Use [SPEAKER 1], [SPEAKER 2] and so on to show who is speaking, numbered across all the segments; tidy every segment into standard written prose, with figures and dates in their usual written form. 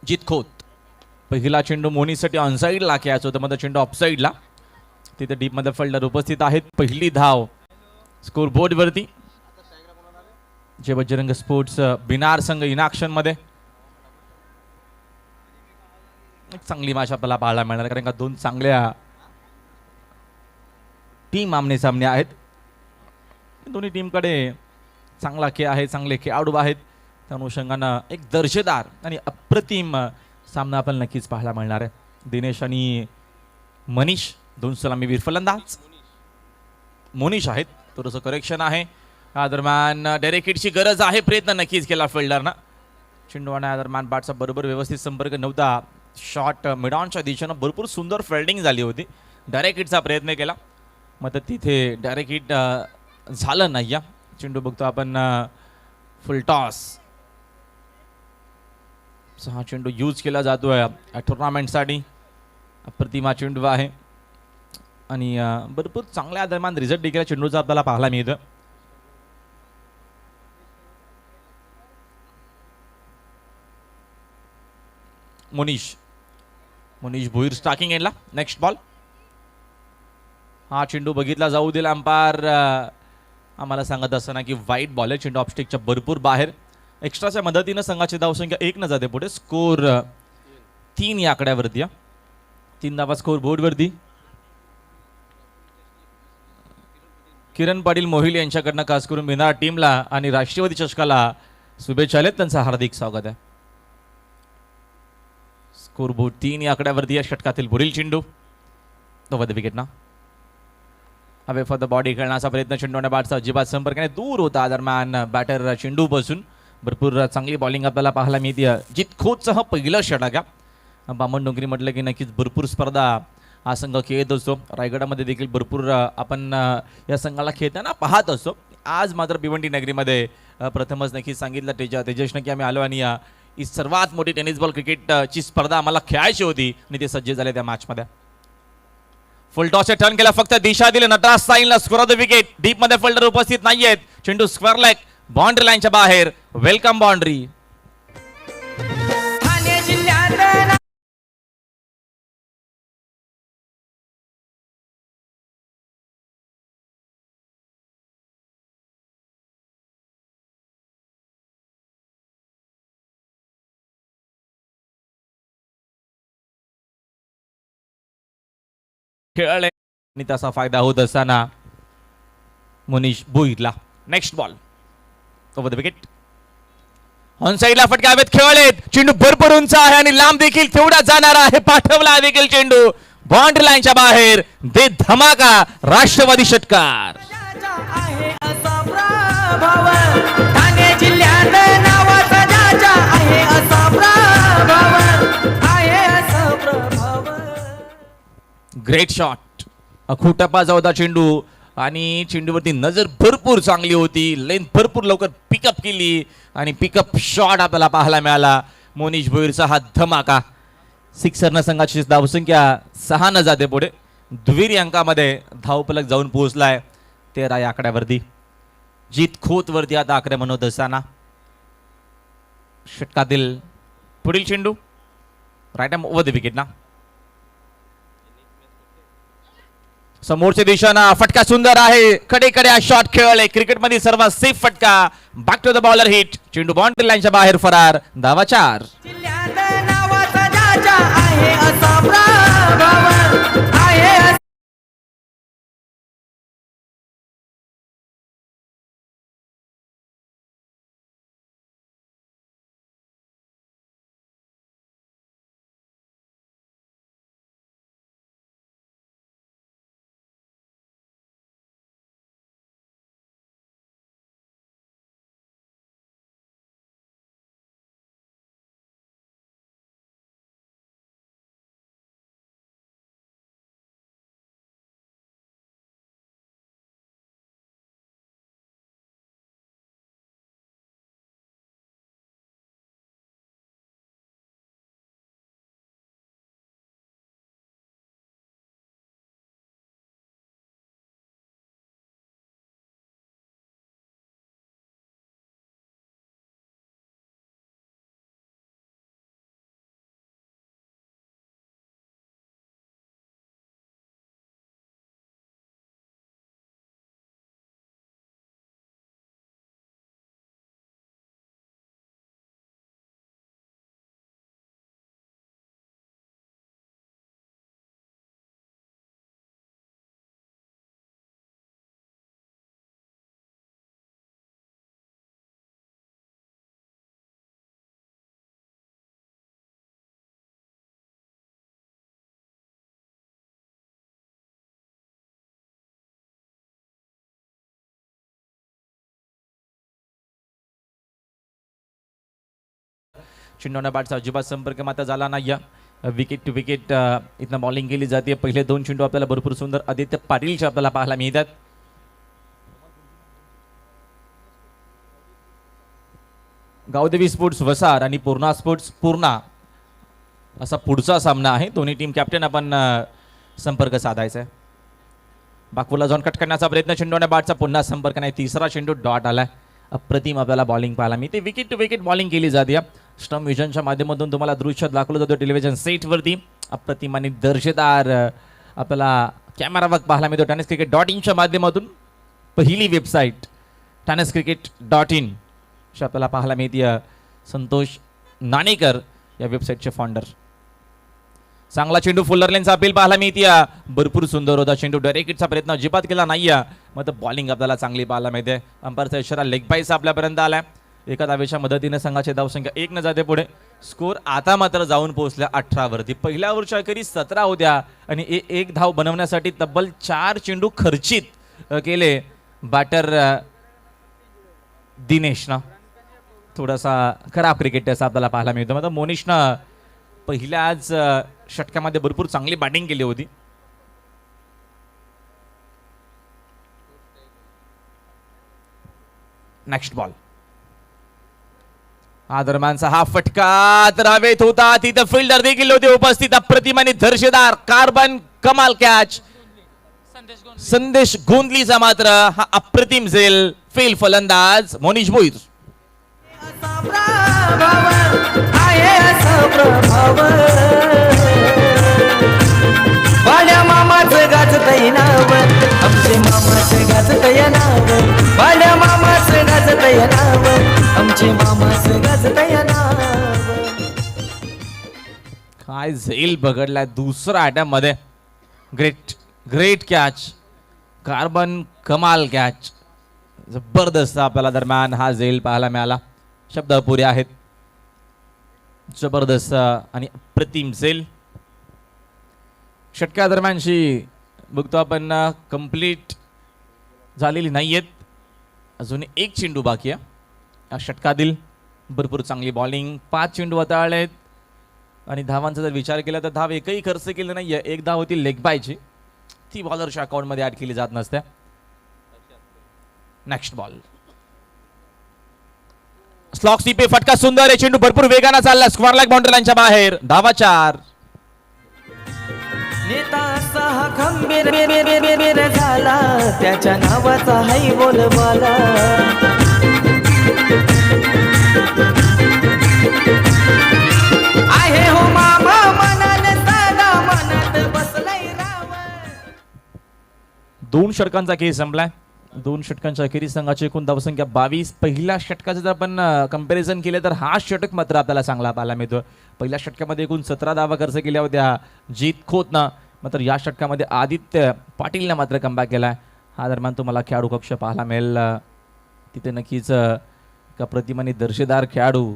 [SPEAKER 1] जित खोत. पहिला चेंडू मोनीसाठी ऑनसाईडला खेळायचा होता, मध्ये चेंडू ऑफसाईडला. तिथे डीप मध्ये फिल्डर उपस्थित आहेत. पहिली धाव स्कोर बोर्ड वरती. जे बजरंग स्पोर्ट्स बिनार संघ इन ॲक्शन मध्ये. चांगली मॅच आपल्याला पाहायला मिळणार, कारण का दोन चांगल्या टीम आमने सामने आहेत. दोन्ही टीमकडे चांगला खेळ आहे, चांगले खेळाडू आहेत. त्या अनुषंगानं एक दर्जेदार आणि अप्रतिम सामना आपल्याला नक्कीच पाहायला मिळणार आहे. दिनेश आणि मनीष दोन सलामीवीर फलंदाज. मोनिश आहेत, थोडंसं करेक्शन आहे. या दरम्यान डायरेक्ट हिटची गरज आहे, प्रयत्न नक्कीच केला फिल्डरनं. चेंडू आणि या दरम्यान बॅटचा बरोबर व्यवस्थित संपर्क नव्हता. शॉट मिडॉनच्या दिशेनं भरपूर सुंदर फिल्डिंग झाली होती. डायरेक्ट हिटचा प्रयत्न केला, मग तिथे डायरेक्ट हिट झालं नाही. या चेंडू बघतो आपण फुल टॉस. हा चेंडू यूज केला जातोय टुर्नामेंटसाठी. प्रतिमा चेंडू आहे आणि भरपूर चांगल्या दरम्यान रिझल्ट देखील चेंडूचा आपल्याला पाहायला मिळतं. मोनिश भोईर स्टार्किंग एंडला. Next ball. हा चेंडू बघितला जाऊ दिला. अंपायर आम्हाला सांगत असताना की वाईट बॉल आहे. चेंडू ऑफस्टिकच्या भरपूर बाहेर. एक्स्ट्राच्या मदतीनं संघाची धावसंख्या 1 न जाते पुढे. स्कोर 3 या आकड्यावरती. 3 धावा स्कोर बोर्डवरती. किरण पाटील मोहिल यांच्याकडनं खास करून बिनार टीमला आणि राष्ट्रवादी चषकाला शुभेच्छा आहेत. त्यांचं हार्दिक स्वागत आहे. स्कोर बोर्ड 3 या आकड्यावरती. या षटकातील पुढील चेंडू तो विकेट ना. अवे फॉर द बॉडी खेळण्याचा प्रयत्न. चेंडू आणि बॅटचा अजिबात संपर्काने दूर होता. दरम्यान बॅटर चेंडू पासून भरपूर चांगली बॉलिंग आपल्याला पाहायला मिळते. जित खोतचं पहिलं षटक. बामणडोंगरी म्हटलं की नक्कीच भरपूर स्पर्धा हा संघ खेळत असतो. रायगडामध्ये देखील भरपूर आपण या संघाला खेळताना पाहत असतो. आज मात्र भिवंडी नगरीमध्ये प्रथमच नक्कीच सांगितलं तेजसनं की आम्ही आलो आणि ही सर्वात मोठी टेनिस बॉल क्रिकेटची स्पर्धा आम्हाला खेळायची होती आणि ते सज्ज झाले त्या मॅचमध्ये. फुल टॉस टर्न केला, फक्त दिशा दिली. नटराज साईनला score of the wicket. Deep मध्ये फिल्डर उपस्थित नाहीयेत. चेंडू स्क्वेअर लेग बाउंड्री लाईनच्या बाहेर. Welcome boundary. खेळले आणि त्याचा फायदा होत असताना मुनीश भुईरला. Next ball over the wicket. On साईडला फटके हवेत खेळलेत. चेंडू भरपूर उंच आहे आणि लांब देखील तेवढा जाणार आहे. पाठवला देखील चेंडू बाउंड्री लाईनच्या बाहेर. दे धमाका राष्ट्रवादी षटकार. Great shot. खुटप्पा जाऊदा चेंडू आणि चेंडूवरती नजर भरपूर चांगली होती. लेंथ भरपूर लवकर पिकअप केली आणि पिकअप शॉट आपल्याला पाहायला मिळाला. मोनिश भोईरचा हा धमाका. सिक्सरनं संघाची धावसंख्या 6 न जाते पुढे. दुहेरी अंकामध्ये धावफलक जाऊन पोहोचलाय 13 या आकड्यावरती. जित खोत वरती आता आक्रमण होत असताना षटकातील पुढील चेंडू right arm over the wicket ना. समोरच्या दिशेनं फटका सुंदर आहे. कडे हा शॉट खेळले. क्रिकेटमध्ये सर्वात सेफ फटका. Back to the bowler hit. चेंडू बाउंड्री लाईनच्या बाहेर फरार. धावा 4. चेंडूने बॅटचा अजिबात संपर्क मात्र झाला नाही. विकेट टू विकेट इथनं बॉलिंग केली जाते. पहिले 2 चेंडू आपल्याला भरपूर सुंदर आदित्य पाटीलचे आपल्याला पाहायला मिळतात. गावदेवी स्पोर्ट्स वसार आणि पूर्णा स्पोर्ट्स पूर्णा असा पुढचा सामना आहे. दोन्ही टीम कॅप्टन आपण संपर्क साधायचा आहे. बाकूला जाऊन कट करण्याचा प्रयत्न, चेंडूने बॅटचा पुन्हा संपर्क नाही. तिसरा चेंडू डॉट आलाय. अप्रतिम आपल्याला बॉलिंग पाहायला मिळते. विकेट टू विकेट बॉलिंग केली जाते. स्टम्प विजनच्या माध्यमातून तुम्हाला दृश्यात दाखवलं जातो टेलिव्हिजन सेटवरती. अप्रतिम आणि दर्जेदार आपल्याला कॅमेरा वर्क पाहायला मिळतो. tenniscricket.in माध्यमातून पहिली वेबसाईट tenniscricket.in आपल्याला पाहायला मिळते. संतोष नाणेकर या वेबसाईटचे फाउंडर. चांगला चेंडू फुल्लर लेनचा अपील पाहायला मिळते. भरपूर सुंदर होता चेंडू. डायरेक्ट हिटचा प्रयत्न अजिबात केला नाही. मग बॉलिंग आपल्याला चांगली पाहायला मिळते. अंपायरचा इशारा लेग बाईस आपल्यापर्यंत आलाय. एका धावेच्या मदतीने संघाची धावसंख्या 1 न जाते पुढे. स्कोर आता मात्र जाऊन पोहोचल्या 18 वरती. पहिल्या ओव्हरच्या अखेरीस 17 होत्या आणि एक धाव बनवण्यासाठी तब्बल 4 चेंडू खर्चित केले बॅटर दिनेशनं. थोडासा खराब क्रिकेट असं आपल्याला पाहायला मिळतो. मग मोनिशनं पहिल्याच षटकामध्ये भरपूर चांगली बॅटिंग केली होती. Next ball. दरम्यानचा हा फटका तर हवेत होता. तिथं फिल्डर देखील होते उपस्थित. अप्रतिम आणि दर्जेदार कार्बन कमाल कॅच. संदेश गोंदलीचा मात्र हा अप्रतिम झेल. फेल फलंदाज मोनिश भोईर.
[SPEAKER 2] बाळ्या मामाचं गाजतय नाव, आमचे मामाचं गाजतय नाव. बाळ्या मामाचं गाजतय नाव, आमचे मामाचं गाजतय नाव.
[SPEAKER 1] काय झेल बघडलाय दुसरा अटॅम्प मध्ये. Great great catch. कार्बन कमाल कॅच. जबरदस्त आपल्याला दरम्यान हा झेल पाहायला मिळाला. शब्द अपुरे आहेत. जबरदस्त आणि अप्रतिम झेल. षटका दरम्यानची बघतो आपण कंप्लीट झालेली नाहीयेत. अजून एक चेंडू बाकी आहे या षटकातील. भरपूर चांगली बॉलिंग. 5 चेंडू हाताळलेत आणि धावांचा जर विचार केला तर धाव एकही खर्च केलं नाहीये. एक धाव होती लेग बायची. ती बॉलरच्या अकाउंटमध्ये ऍड केली जात नसते. Next ball. स्लॉक स्टीपे फटका सुंदर आहे. चेंडू भरपूर वेगाने चालला. स्क्वेअर लेग बाउंड्री लाईनच्या बाहेर. धावा 4.
[SPEAKER 2] नेता सहा खंबीर झाला, त्याच्या नावाचा हाय बोलबाला. आहे हो मामा मनाने साधा, मनात बसलाय राम.
[SPEAKER 1] 2 षटकांचा खेळ संपलाय. 2 षटकांच्या अखेरीस संघाची एकूण धावसंख्या 22. पहिल्या षटकाचं जर आपण कंपॅरिझन केलं तर हा षटक मात्र आपल्याला चांगला पाहायला मिळतो. पहिल्या षटकामध्ये एकूण 17 धावा खर्च केल्या होत्या जीत खोतनं. मात्र या षटकामध्ये आदित्य पाटीलनं मात्र कमबॅक केलाय. हा दरम्यान तुम्हाला खेळाडू कक्ष पाहायला मिळेल. तिथे नक्कीच एका प्रतिमाने दर्जेदार खेळाडू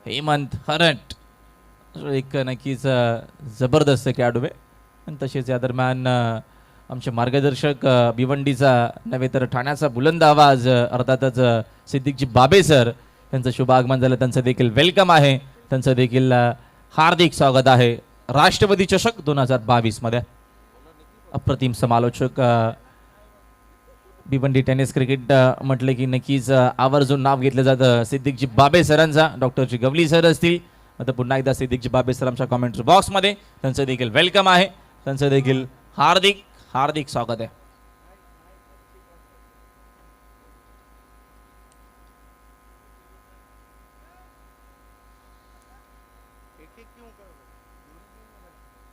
[SPEAKER 1] हेमंत हरट एक नक्कीच जबरदस्त खेळाडू आहे. आणि तसेच या दरम्यान आमचे मार्गदर्शक भिवंडीचा नव्हे तर ठाण्याचा बुलंद आवाज अर्थातच सिद्दीकजी बाबे सर यांचं शुभ आगमन झालं. त्यांचं देखील वेलकम आहे. त्यांचं देखील हार्दिक स्वागत आहे राष्ट्रपती चषक 2022 मध्ये. अप्रतिम समालोचक. भिवंडी टेनिस क्रिकेट म्हटलं की नक्कीच आवर्जून नाव घेतलं जातं सिद्दीकजी बाबे सरांचा. डॉक्टरजी गवली सर असतील. आता पुन्हा एकदा सिद्दीकजी बाबे सर आमच्या कॉमेंट्री बॉक्समध्ये. त्यांचं देखील वेलकम आहे. त्यांचं देखील हार्दिक हार्दिक स्वागत आहे.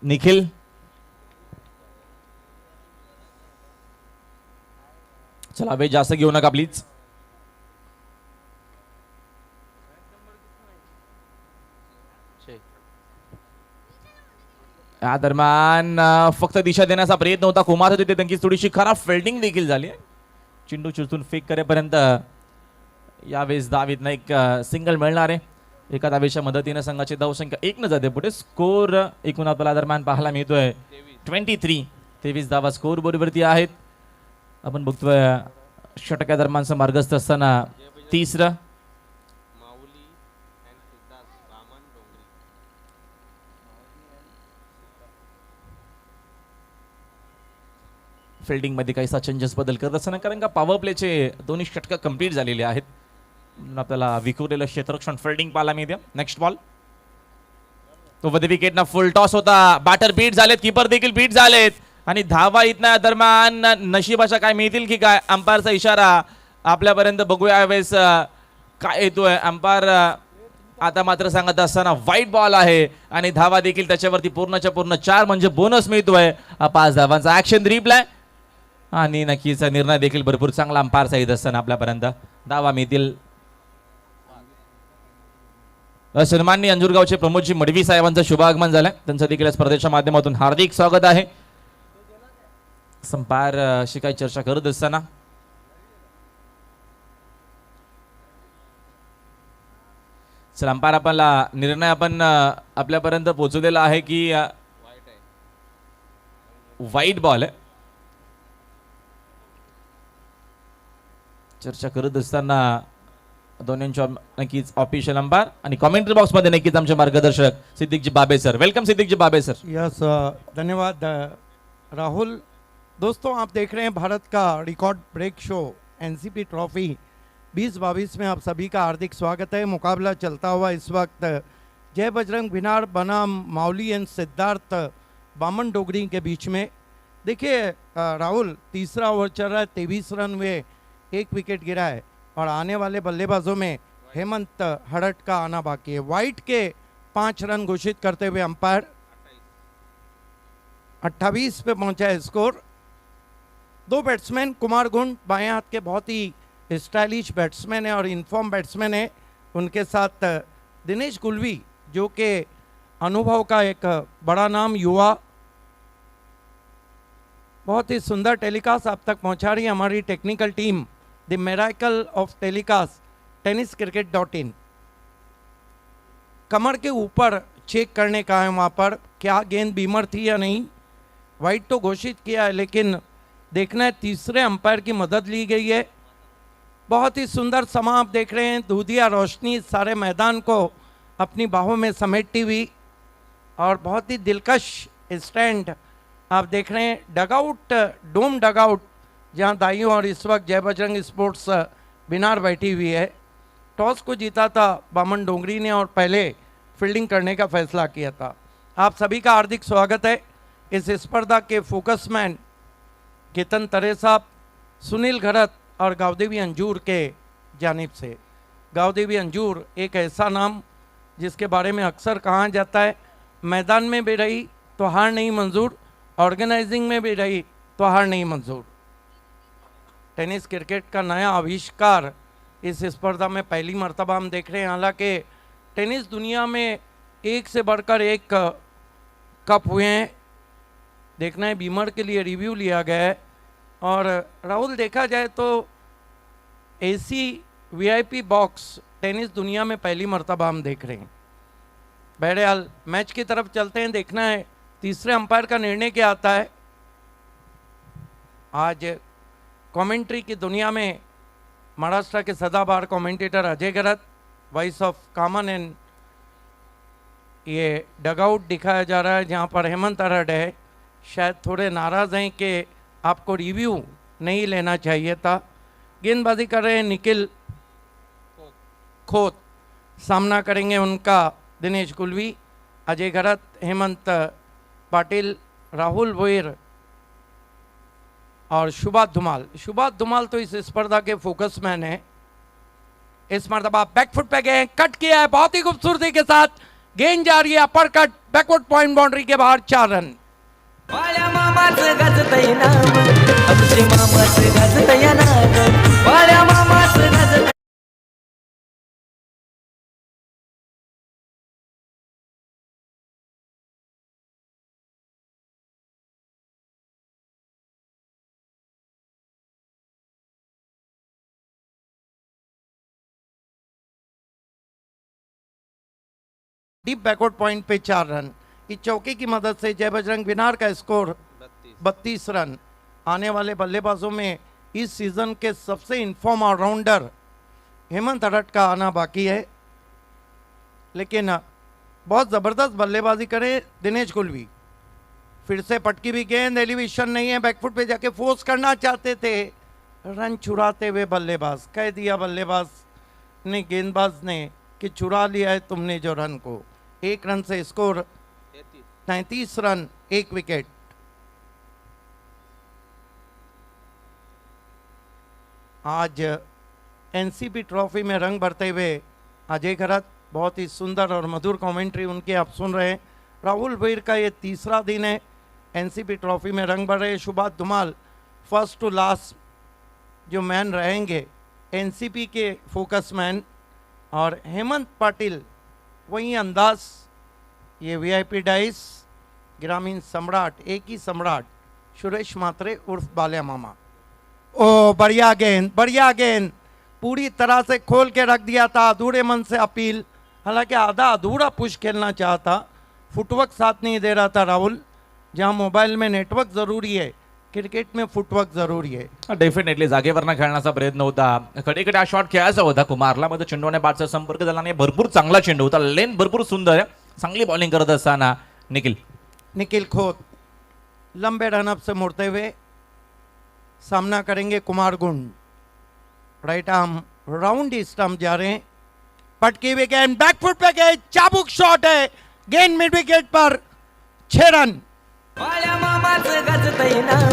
[SPEAKER 1] निखिल चला वेळ जास्त घेऊ नका प्लीज. या दरम्यान फक्त दिशा देण्याचा प्रयत्न होता. कुमार होते त्यांची थोडीशी खराब फिल्डिंग देखील झाली. चेंडू चिरतून फेक करेपर्यंत यावेळेस धावीतनं एक सिंगल मिळणार आहे. एका धावेच्या मदतीने संघाची धावसंख्या 1 न जाते पुढे. स्कोर एकूण आपल्याला दरम्यान पाहायला मिळतोय 23 धावा स्कोर बरोबरती आहेत. आपण बघतोय षटका दरम्यानचा मार्गस्थ असताना तिसरं फिल्डिंगमध्ये काहीसा चेंजेस बदल करत असताना, कारण का पॉवर प्लेचे दोन्ही षटकं कंप्लीट झालेले आहेत. म्हणून आपल्याला विखुरलेलं क्षेत्ररक्षण फिल्डिंग पाहायला मिळते. नेक्स्ट बॉल तो मध्ये विकेटना फुल टॉस होता. बॅटर बीट झालेत, कीपर देखील बीट झालेत आणि धावा इथल्या दरम्यान नशिबाच्या काय मिळतील की काय. अंपायरचा इशारा आपल्यापर्यंत बघूया यावेळेस काय येतोय. अंपायर आता मात्र सांगत असताना वाईट बॉल आहे आणि धावा देखील त्याच्यावरती पूर्णच्या पूर्ण 4 म्हणजे बोनस मिळतोय. 5 धावांचा ऍक्शन रिप्लाय आणि नक्कीच निर्णय देखील भरपूर चांगला अंपायरचा येत असताना आपल्यापर्यंत धावा मिळतील. सन्माननीय अंजूरगावचे प्रमोदजी मडवी साहेबांचं शुभागमन झालंय. त्यांचं देखील स्पर्धेच्या माध्यमातून हार्दिक स्वागत आहे. अंपायर अशी काही चर्चा करत असताना चला अंपायर आपला निर्णय आपण आपल्यापर्यंत पोहोचवलेला आहे की वाईट बॉल आहे. चर्चा करत असताना दोन्हींच्या नक्कीच ऑफिशियल अंपायर आणि कमेंट्री बॉक्स मध्ये नक्कीच आमचे मार्गदर्शक सिद्दीकजी Babe sir. Welcome सिद्दीकजी Babe sir.
[SPEAKER 3] Yes धन्यवाद राहुल. दोस्तों आप देख रहे हैं भारत का record break show NCP trophy 2022 में आप सभी का हार्दिक स्वागत है. मुकाबला चलता हुआ इस वक्त जय बजरंग भिनार बनाम माउली एंड सिद्धार्थ बामन डोगरी के बीच में. देखिए राहुल, तीसरा ओवर चल रहा है, 23 रन हुए, 1 विकेट गिरा है और आने वाले बल्लेबाजों में हेमंत हड़ट का आना बाकी है. वाइट के 5 रन घोषित करते हुए अंपायर 28 पे पहुंचा है स्कोर. 2 बैट्समैन कुमार गुंड बाएं हाथ के बहुत ही स्टाइलिश बैट्समैन है और इनफॉर्म बैट्समैन है. उनके साथ दिनेश गुलवी जो कि अनुभव का एक बड़ा नाम, युवा. बहुत ही सुंदर टेलीकास्ट आप तक पहुंचा रही है हमारी technical team the miracle of telecast tenniscricket.in. कमर के ऊपर चेक करने का है वहाँ पर क्या गेंद बीमर थी या नहीं. वाइट तो घोषित किया है लेकिन देखना है तीसरे अंपायर की मदद ली गई है. बहुत ही सुंदर समा आप देख रहे हैं, दूधिया रोशनी सारे मैदान को अपनी बाहों में समेटती हुई और बहुत ही दिलकश स्टैंड आप देख रहे हैं. डगआउट, डोम डगआउट, जहां दाइयों और इस वक्त जय बजरंग स्पोर्ट्स बिनार बैठी हुई है. टॉस को जीता था बामन डोंगरी ने और पहले फील्डिंग करने का फैसला किया था. आप सभी का हार्दिक स्वागत है. इस स्पर्धा के फोकसमैन केतन तरे साहब, सुनील घरत और गावदेवी अंजूर के जानिब से. गावदेवी अंजूर एक ऐसा नाम जिसके बारे में अक्सर कहा जाता है, मैदान में भी रही तो हार नहीं मंजूर, ऑर्गेनाइजिंग में भी रही तो हार नहीं मंजूर. टेनिस क्रिकेट का नया आविष्कार इस स्पर्धा में पहली मर्तबा हम देख रहे हैं. हालांकि टेनिस दुनिया में एक से बढ़कर एक कप हुए हैं. देखना है बीमर के लिए रिव्यू लिया गया है. और राहुल, देखा जाए तो एसी वीआईपी बॉक्स टेनिस दुनिया में पहली मर्तबा हम देख रहे हैं. बहरहाल मैच की तरफ चलते हैं. देखना है तीसरे अंपायर का निर्णय क्या आता है. आज कमेंट्री की दुनिया में महाराष्ट्र के सदाबहार commentator Ajay Garat, voice of common and ये डगआउट दिखाया जा रहा है जहां पर हेमंत हड़ट है. शायद थोड़े नाराज़ हैं कि आपको रिव्यू नहीं लेना चाहिए था. गेंदबाजी कर रहे हैं निखिल खोत, सामना करेंगे उनका दिनेश गुलवी, अजय गरत, हेमंत पाटिल, राहुल भोईर और शुभात धुमाल. शुभात धुमाल तो इस स्पर्धा के फोकसमैन है. इस मरतबा बैकफुट पे गए, कट किया है बहुत ही खूबसूरती के साथ. गेंद जा रही है upper cut, backward point boundary के बाहर 4 रन.
[SPEAKER 2] वाड्या मामाचं गाजतय नाव, आमचे मामाचं गाजतय नाव. वाड्या मामाचं गाजतय.
[SPEAKER 3] डीप बैकवर्ड पॉइंट पे 4 रन. इस चौके की मदद से जय बजरंग बिनार का स्कोर 32 रन. आने वाले बल्लेबाजों में इस सीजन के सबसे इनफॉर्म ऑलराउंडर हेमंत हड़ट का आना बाकी है. लेकिन बहुत ज़बरदस्त बल्लेबाजी करे दिनेश गुलवी. फिर से पटकी भी गेंद, एलिवेशन नहीं है, बैकफुट पे जाके फोर्स करना चाहते थे, रन चुराते हुए बल्लेबाज, कह दिया बल्लेबाज ने गेंदबाज ने कि चुरा लिया है तुमने जो रन को। 1 रन से स्कोर 33 रन, 1 विकेट। आज एनसीपी ट्रॉफी में रंग भरते हुए अजय खरत, बहुत ही सुंदर और मधुर कमेंट्री उनके आप सुन रहे हैं। राहुल भैर का ये तीसरा दिन है एनसीपी ट्रॉफी में रंग भर रहे। Subhash Dhumal first to last जो मैन रहेंगे एनसीपी के फोकस मैन, और हेमंत पाटिल वही अंदाज, ये वीआईपी डाइस ग्रामीण सम्राट, एक ही सम्राट सुरेश मात्रे उर्फ बाल्या मामा। ओ बढ़िया गेंद, बढ़िया गेंद, पूरी तरह से खोल के रख दिया था, अधूरे मन से अपील, हालांकि आधा अधूरा पुश खेलना चाहता, फुटवर्क साथ नहीं दे रहा था राहुल। जहां मोबाईल में नेटवर्क जरूरी आहे, क्रिकेट में फुटवर्क जरूरी आहे।
[SPEAKER 1] डेफिनेटली जागेवरनं खेळण्याचा प्रयत्न होता, कडेकडे हा शॉट खेळायचा होता कुमारला, मध्ये चेंडूने बॅटचा संपर्क झाला नाही, भरपूर चांगला चेंडू होता, लेन भरपूर सुंदर आहे, चांगली बॉलिंग करत असताना निखिल खोत लंबे रनअप से मुड़ते हुए सामना करेंगे कुमार गुंड। राइट आर्म राउंड स्टंप जा रहे हैं, पटकी हुई गेंद, बैकफुट पे गए, चाबुक शॉट है, गेंद मिड विकेट पर, 6 रन।
[SPEAKER 2] बाळ्या मामाचं गाजतय नाव,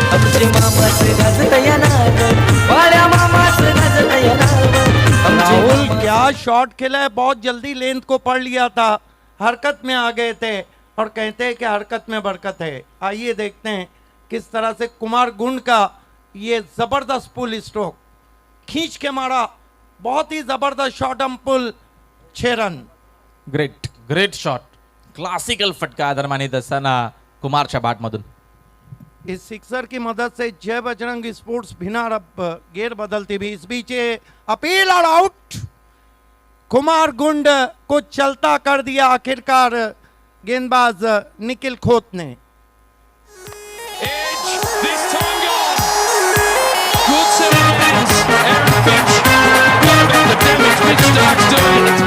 [SPEAKER 2] आमचे मामाचं गाजतय नाव, बाळ्या मामाचं गाजतय नाव, आमचे
[SPEAKER 3] राहुल क्या शॉट खेला है, बहुत जल्दी लेंथ को पढ़ लिया था, हरकत में आ गए थे, और कहते हैं कि हरकत में बरकत है। आइए देखते हैं किस तरह से कुमार गुंड का ये जबरदस्त पुल स्ट्रोक, खींच के मारा, बहुत ही जबरदस्त शॉट हम पुल, 6 रन।
[SPEAKER 1] ग्रेट शॉट, क्लासिकल फटका दरम्यान असताना कुमारच्या बॅटमधून।
[SPEAKER 3] इस सिक्सर की मदद से जय बजरंग स्पोर्ट्स भिनार अब गेर बदलती भी, इस बीच अपील और आउट, कुमार गुंड को चलता कर दिया आखिरकार गेंदबाज निखिल खोत ने।
[SPEAKER 4] This time gone. Good set of hands. Aaron Finch. What about the damage Mitch Stark's doing?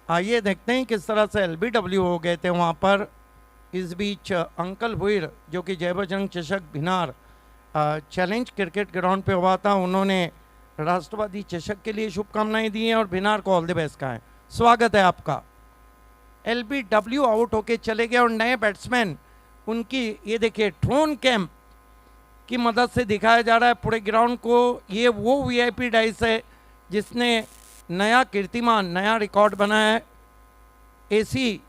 [SPEAKER 3] आइए देखते हैं किस तरह से एलबीडब्ल्यू हो गए थे वहाँ पर। इस बीच अंकल भुईर जो कि जय बजरंग चषक भिनार चैलेंज क्रिकेट ग्राउंड पे हुआ था, उन्होंने राष्ट्रवादी चषक के लिए शुभकामनाएं दी हैं और भिनार को ऑल द बेस्ट कहा है। स्वागत है आपका। एलबीडब्ल्यू आउट होके चले गए और नए बैट्समैन उनकी ये देखिए ड्रोन कैंप की मदद से दिखाया जा रहा है पूरे ग्राउंड को। ये वो वीआईपी डाइस है जिसने नया कीर्तिमान, नया रिकॉर्ड बनाया है। एसी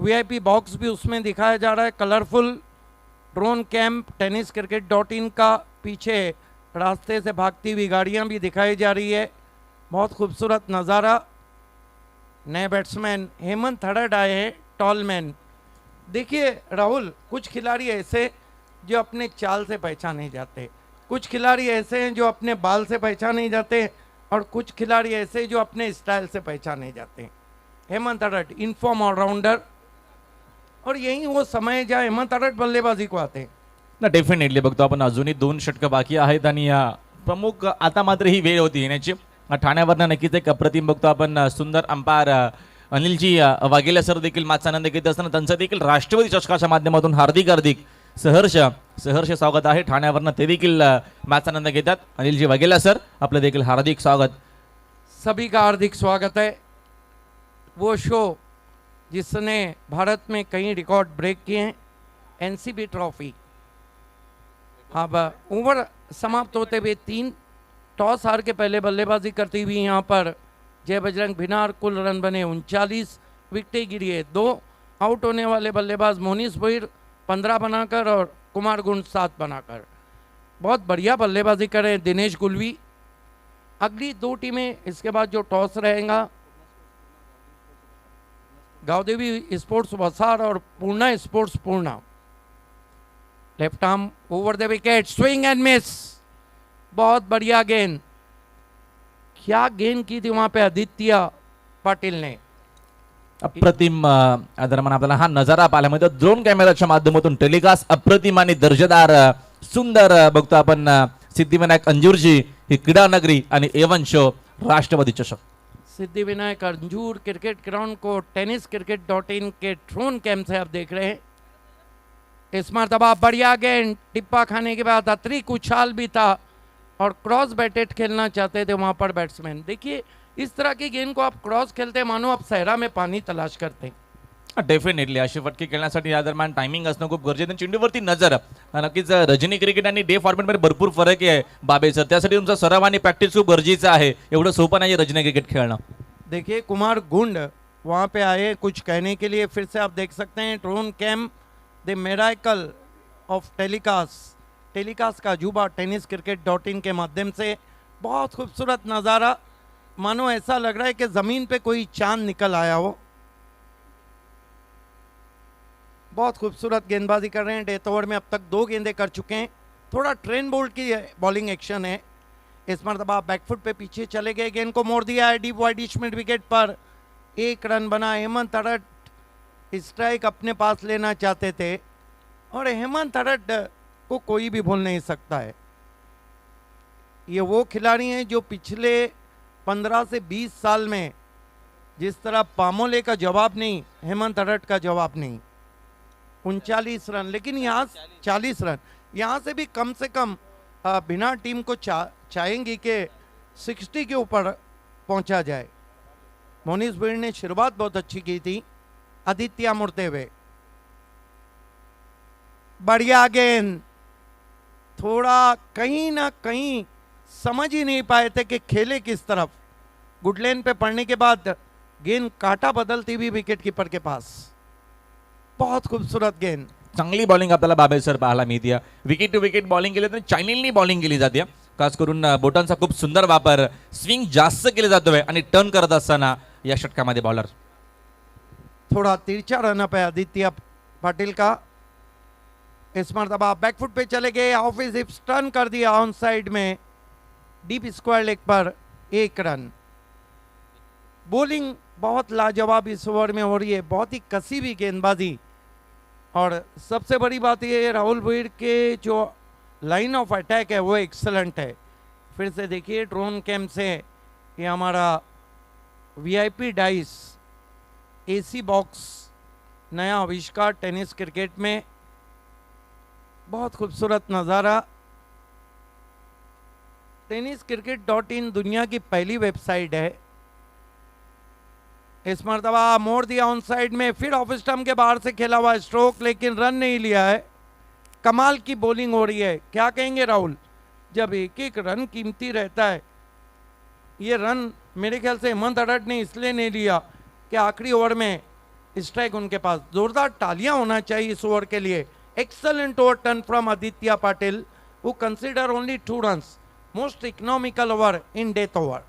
[SPEAKER 3] वीआईपी बॉक्स भी उसमें दिखाया जा रहा है, कलरफुल ड्रोन कैंप tenniscricket.in का, पीछे रास्ते से भागती हुई गाड़ियां भी दिखाई जा रही है, बहुत खूबसूरत नज़ारा। नए बैट्समैन हेमंत हड़ड आए हैं, टॉल मैन। देखिए राहुल, कुछ खिलाड़ी ऐसे जो अपने चाल से पहचाने जाते, कुछ खिलाड़ी ऐसे हैं जो अपने बाल से पहचाने जाते, और कुछ खिलाड़ी ऐसे जो अपने स्टाइल से पहचाने जाते हैं। हेमंत हड़ड इनफॉर्म ऑलराउंडर, और यही वो समय जहाँ हेमंत हड़ड बल्लेबाजी को आते हैं
[SPEAKER 1] ना। डेफिनेटली बघतो आपण अजूनही 2 षटकं बाकी आहेत आणि प्रमुख आता मात्र ही वेळ होती येण्याची। ठाण्यावरनं नक्कीच एक अप्रतिम बघतो आपण सुंदर अंपायर अनिलजी वाघेला सर देखील मॅचचा आनंद घेत असताना त्यांचं देखील राष्ट्रवादी चषकाच्या माध्यमातून हार्दिक सहर्ष स्वागत आहे। ठाण्यावरनं ते देखील मॅचचा आनंद घेतात। अनिलजी वाघेला सर, आपलं देखील हार्दिक स्वागत।
[SPEAKER 3] सभी का हार्दिक स्वागत है। वो शो जिसने भारत में कई रिकॉर्ड ब्रेक किए हैं, एनसीबी ट्रॉफी। अब ओवर समाप्त होते हुए 3 टॉस हार के पहले बल्लेबाजी करती हुई यहाँ पर जय बजरंग भिनार, कुल रन बने 39, विकेटें गिरी है 2। आउट होने वाले बल्लेबाज मोनिश भुईर 15 बनाकर और कुमार गुंड 7 बनाकर। बहुत बढ़िया बल्लेबाजी कर रहे हैं दिनेश गुलवी। अगली 2 टीमें इसके बाद जो टॉस रहेगा, गावदेवी स्पोर्ट्स वसार और Purna sports Purna. Left arm over the wicket, swing and miss, बहुत बढ़िया गेंद। क्या गेंद की थी वहां पे आदित्य पाटिल ने।
[SPEAKER 1] अप्रतिम दरम्यान आपल्याला हा नजारा पाहायला मिळतो ड्रोन कॅमेराच्या माध्यमातून टेलिकास्ट। अप्रतिम आणि दर्जेदार सुंदर बघतो आपण सिद्धिविनायक अंजूरजी, ही क्रीडा नगरी आणि एवन शो राष्ट्रवादी चषक।
[SPEAKER 3] सिद्धिविनायक अंजूर क्रिकेट ग्राउंड को tenniscricket.in के ड्रोन कैम से आप देख रहे हैं। इस मरतबा बढ़िया गेंद, टिप्पा खाने के बाद अतिरिक्त उछाल भी था और क्रॉस बैटेड खेलना चाहते थे वहां पर बैट्समैन। देखिए इस तरह की गेंद को आप क्रॉस खेलते मानो आप सहरा में पाणी तलाश करते।
[SPEAKER 1] डेफिनेटली अशी फटके खेळण्यासाठी या दरम्यान टायमिंग असणं खूप गरजेचं आहे. चेंडूवरती नजर नक्कीच रजनी क्रिकेट आणि डे फॉर्मॅटमध्ये भरपूर फरक आहे बाबे सर. त्यासाठी तुमचा सराव आणि प्रॅक्टिस खूप गरजेचं आहे. एवढं सोपं नाही रजनी क्रिकेट खेळणं.
[SPEAKER 3] देखिए कुमार गुंड वहाँ पे आए कुछ कहने के लिए, फिर से आप देख सकते हैं drone cam the miracle of telecast का अजूबा tenniscricket.in के माध्यम से। बहुत खूबसूरत नज़ारा, मानो ऐसा लग रहा है कि ज़मीन पे कोई चांद निकल आया हो। बहुत खूबसूरत गेंदबाजी कर रहे हैं। डेथ ओवर में अब तक 2 गेंदें कर चुके हैं। थोड़ा ट्रेन बोल्ट की बॉलिंग एक्शन है। इस मरतबा बैकफुट पे पीछे चले गए, गेंद को मोड़ दिया है डीप वाइडिश मिड विकेट पर। 1 रन बना। हेमंत अडट स्ट्राइक अपने पास लेना चाहते थे और हेमंत अडट को कोई भी भूल नहीं सकता है। ये वो खिलाड़ी हैं जो पिछले 15 से 20 साल में जिस तरह पामोले का जवाब नहीं, हेमंत अडट का जवाब नहीं। 39 रन, लेकिन यहाँ 40 रन, यहाँ से भी कम से कम बिना टीम को चाहेंगी कि 60 के ऊपर पहुंचा जाए। मोनिश भीड़ ने शुरुआत बहुत अच्छी की थी। आदित्य मुड़ते हुए, बढ़िया गेंद, थोड़ा कहीं ना कहीं समझ ही नहीं पाए थे कि खेले किस तरफ। गुडलेन पे पड़ने के बाद गेंद काटा बदलती हुई विकेट कीपर के पास। बहुत खूबसूरत गेंद,
[SPEAKER 1] चांगली बॉलिंग आपल्याला बाबे सर पाहायला मिळते. विकेट टू विकेट बॉलिंग केली तर चायनीलनी बॉलिंग केली जाते. खास करून बोटांचा खूप सुंदर वापर, स्विंग जास्त केले जातोय आणि टर्न करत असताना या षटकामध्ये बॉलर
[SPEAKER 3] थोड़ा तिरछा रनअप है आदित्य पाटिल का। इस मरतबा बैकफुट पे चले गए, ऑफ हिप्स टर्न कर दिया ऑन साइड में, डीप स्क्वायर लेग पर 1 रन। बॉलिंग बहुत लाजवाब इस ओवर में हो रही है, बहुत ही कसी हुई गेंदबाजी। और सबसे बड़ी बात यह है राहुल भीड़ के जो लाइन ऑफ अटैक है वो एक्सलेंट है। फिर से देखिए ड्रोन कैम से ये हमारा वीआईपी डाइस एसी बॉक्स नया आविष्कार टेनिस क्रिकेट में। बहुत खूबसूरत नज़ारा। tenniscricket.in दुनिया की पहली वेबसाइट है। इस मरतबा मोड़ दिया ऑन साइड में, फिर ऑफ स्टंप के बाहर से खेला हुआ स्ट्रोक, लेकिन रन नहीं लिया है। कमाल की बॉलिंग हो रही है। क्या कहेंगे राहुल, जब एक एक रन कीमती रहता है, ये रन मेरे ख्याल से हेमंत अडट ने इसलिए नहीं लिया कि आखिरी ओवर में स्ट्राइक उनके पास। जोरदार तालियां होना चाहिए इस ओवर के लिए। Excellent over turn from Aditya Patil who consider only 2 runs, most economical over in death over.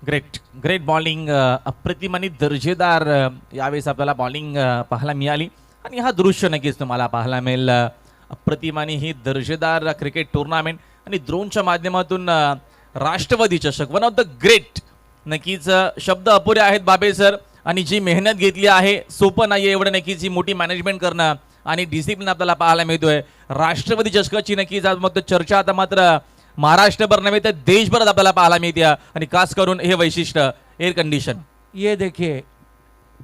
[SPEAKER 1] Great bowling, अप्रतिम आणि दर्जेदार यावेळेस आपल्याला बॉलिंग पाहायला मिळाली आणि हा दृश्य नक्कीच तुम्हाला पाहायला मिळेल. अप्रतिम आणि ही दर्जेदार क्रिकेट टुर्नामेंट आणि ड्रोनच्या माध्यमातून राष्ट्रवादी चषक, वन ऑफ द ग्रेट. नक्कीच शब्द अपुरे आहेत बाबे सर, आणि जी मेहनत घेतली आहे सोपं नाही एवढं. नक्कीच ही मोठी मॅनेजमेंट करणं आणि डिसिप्लिन आपल्याला पाहायला मिळतोय. राष्ट्रवादी चषकाची नक्कीच आज मग चर्चा आता मात्र महाराष्ट्रभर नव्हे तर देशभरात आपल्याला पाहायला मिळते. आणि खास करून हे वैशिष्ट्य एअर कंडिशन.
[SPEAKER 3] ये देखिए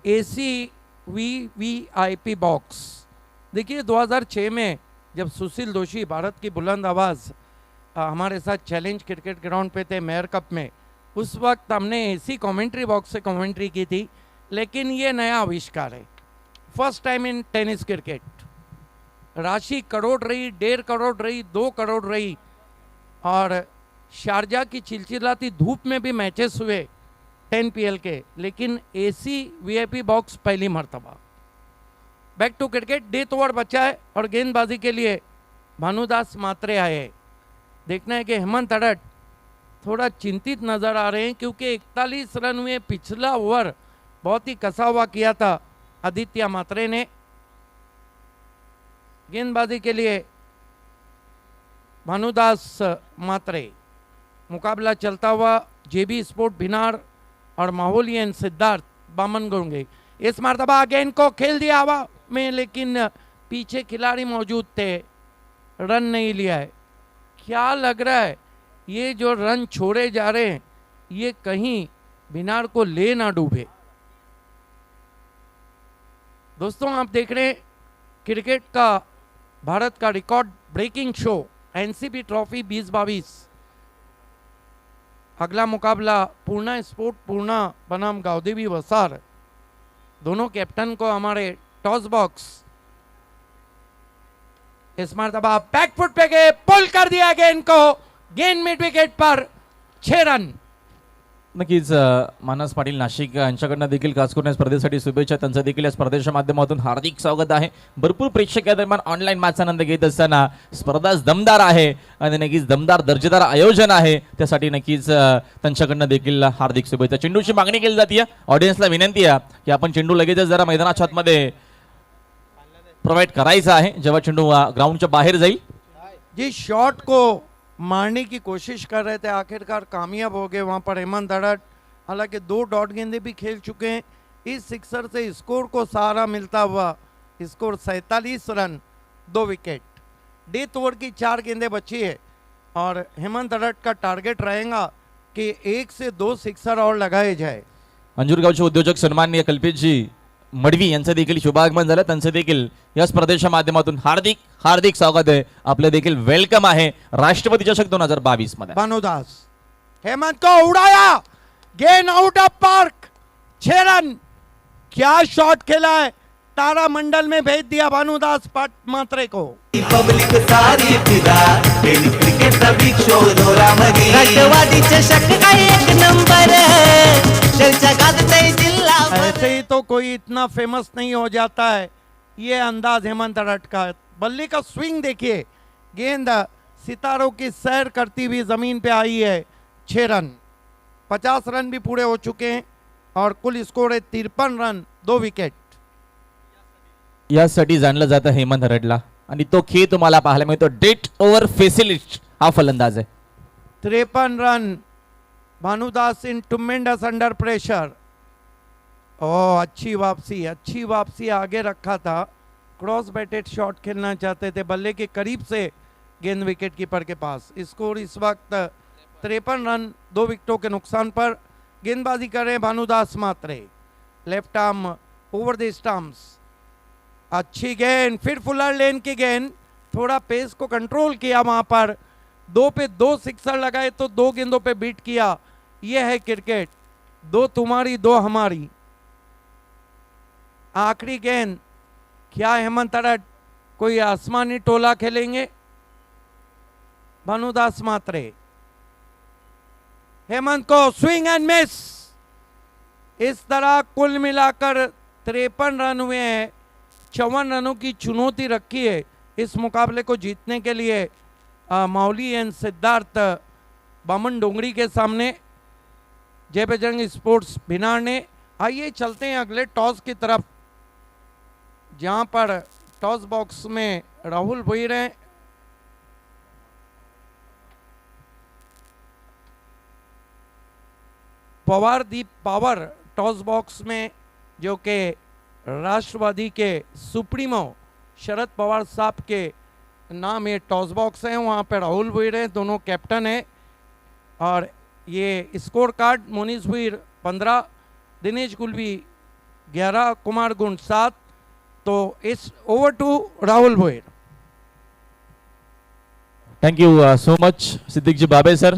[SPEAKER 3] एसी वीवीआईपी बॉक्स। देखिए 2006 में जब सुशील दोषी भारत की बुलंद आवाज़ हमारे साथ चैलेंज क्रिकेट ग्राउंड पे थे मेयर कप में, उस वक्त हमने एसी कमेंट्री बॉक्स से कमेंट्री की थी। लेकिन ये नया आविष्कार है, first time in tennis cricket. राशि करोड़ रही, 1.5 करोड़ रही, 2 करोड़ रही, और शारजा की चिलचिलाती धूप में भी मैचेस हुए 10 PL के, लेकिन एसी वीआईपी बॉक्स पहली मर्तबा। Back to cricket, death over बचा है और गेंदबाजी के लिए भानुदास मात्रे आए। देखना है कि हेमंत अडट थोड़ा चिंतित नजर आ रहे हैं, क्योंकि 41 रन हुए। पिछला ओवर बहुत ही कसा हुआ किया था आदित्य मात्रे ने। गेंदबाजी के लिए भानुदास मात्रे, मुकाबला चलता हुआ जेबी स्पोर्ट भिनार और माहौलियन सिद्धार्थ बामनगुंगे। इस मरतबा गेंद को खेल दिया हवा में, लेकिन पीछे खिलाड़ी मौजूद थे, रन नहीं लिया है। क्या लग रहा है ये जो रन छोड़े जा रहे हैं ये कहीं भिनार को ले ना डूबे। दोस्तों आप देख रहे हैं क्रिकेट का भारत का record breaking show NCB trophy 2022। अगला मुकाबला पूर्णा स्पोर्ट पूर्णा बनाम गावदेवी वसार। दोनों कैप्टन को हमारे टॉस बॉक्स इस मरतबा बैकफुट पे गए, पुल कर दिया गेंद को, गेंद मिड विकेट पर 6 रन।
[SPEAKER 1] नक्कीच मानस पाटील नाशिक यांच्याकडनं देखील खास करून या स्पर्धेसाठी शुभेच्छा. त्यांचं देखील या स्पर्धेच्या माध्यमातून हार्दिक स्वागत आहे. भरपूर प्रेक्षक या दरम्यान ऑनलाईन मॅचचा आनंद घेत असताना स्पर्धा दमदार आहे आणि नक्कीच दमदार दर्जेदार आयोजन आहे, त्यासाठी नक्कीच त्यांच्याकडनं देखील हार्दिक शुभेच्छा. चेंडूची मागणी केली जाते. ऑडियन्सला विनंती आहे की आपण चेंडू लगेचच जरा मैदानाच्या आतमध्ये प्रोव्हाइड करायचा आहे जेव्हा चेंडू ग्राउंडच्या बाहेर जाईल.
[SPEAKER 3] जिस शॉट को मारने की कोशिश कर रहे थे आखिरकार कामयाब हो गए वहां पर हेमंत धड़ट। हालांकि 2 डॉट गेंदे भी खेल चुके हैं। इस सिक्सर से स्कोर को सहारा मिलता हुआ score 47 run 2 wicket. Death over की 4 गेंदें बची है और हेमंत धड़ट का टारगेट रहेगा कि 1 से 2 सिक्सर और लगाए जाए।
[SPEAKER 1] अंजूरगावचे उद्योजक सन्माननीय कल्पेशजी मडवी यांचं देखील शुभागमन झालं. त्यांचं देखील या स्पर्धेच्या माध्यमातून हार्दिक हार्दिक स्वागत आहे. आपलं देखील वेलकम आहे राष्ट्रपती चषक 2022 मध्ये.
[SPEAKER 3] भानुदास हेमंत को उड़ाया, गेंद आउट ऑफ पार्क, 6 रन। क्या शॉट खेला है, तारा मंडल में भेज दिया भानुदास पट मात्रे को।
[SPEAKER 2] पब्लिक सारी फिदा टेनिस क्रिकेटचा बिग शो दोरामध्ये राष्ट्रवादी चषक का एक नंबर चर्चा गाजतय जिल्हा।
[SPEAKER 3] ऐसे ही तो कोई इतना फेमस नहीं हो जाता है। ये अंदाज हेमंत धड़ट का, बल्ले का स्विंग देखिए, गेंद सितारों की सैर करती हुई जमीन पे आई है। 6 रन, 50 रन भी पूरे हो चुके हैं और कुल स्कोर है 53 रन 2 विकेट।
[SPEAKER 1] यासाठी जाणलं जातं हेमंत हरडला आणि तो खेळ तुम्हाला पाहायला मिळतो. डेट ओव्हर स्पेशलिस्ट हा फलंदाज आहे.
[SPEAKER 3] 53 रन, भानुदास इन ट्मेंडस अंडर प्रेशर। ओह अच्छी वापसी आगे रखा था। क्रॉस बैटेड शॉट खेलना चाहते थे, बल्ले के करीब से गेंद विकेट कीपर के पास। स्कोर इस वक्त 53 रन 2 विकेटों के नुकसान पर। गेंदबाजी कर रहे हैं Bhanudas Mhatre, left arm over the stumps. अच्छी गेंद, फिर फुलर लेन की गेंद, थोड़ा पेस को कंट्रोल किया वहां पर। 2 पे 2 सिक्सर लगाए तो 2 गेंदों पे बीट किया। यह है क्रिकेट, 2 तुम्हारी 2 हमारी। आखिरी गेंद, क्या हेमंत धड़ट कोई आसमानी टोला खेलेंगे? भानुदास मात्रे, हेमंत को स्विंग एंड मिस। इस तरह कुल मिलाकर 53 रन हुए हैं। 54 रनों की चुनौती रखी है इस मुकाबले को जीतने के लिए माउली एंड सिद्धार्थ बामन डोंगरी के सामने, जय बजरंग स्पोर्ट्स भिनार ने। आइए चलते हैं अगले टॉस की तरफ, जहां पर टॉस बॉक्स में राहुल भोईर हैं। पवारदीप पावर टॉस बॉक्स में, जो कि राष्ट्रवादी के सुप्रीमो शरद पवार साहब के नाम ये टॉस बॉक्स है। वहाँ पे राहुल भोईर हैं, दोनों कैप्टन हैं। और ये स्कोर कार्ड, मोनीश भोईर 15, दिनेश गुलवी 11, कुमार गुंड 7। तो it's over to Rahul Bhoir.
[SPEAKER 1] Thank you so much सिद्दीकजी बाबे सर.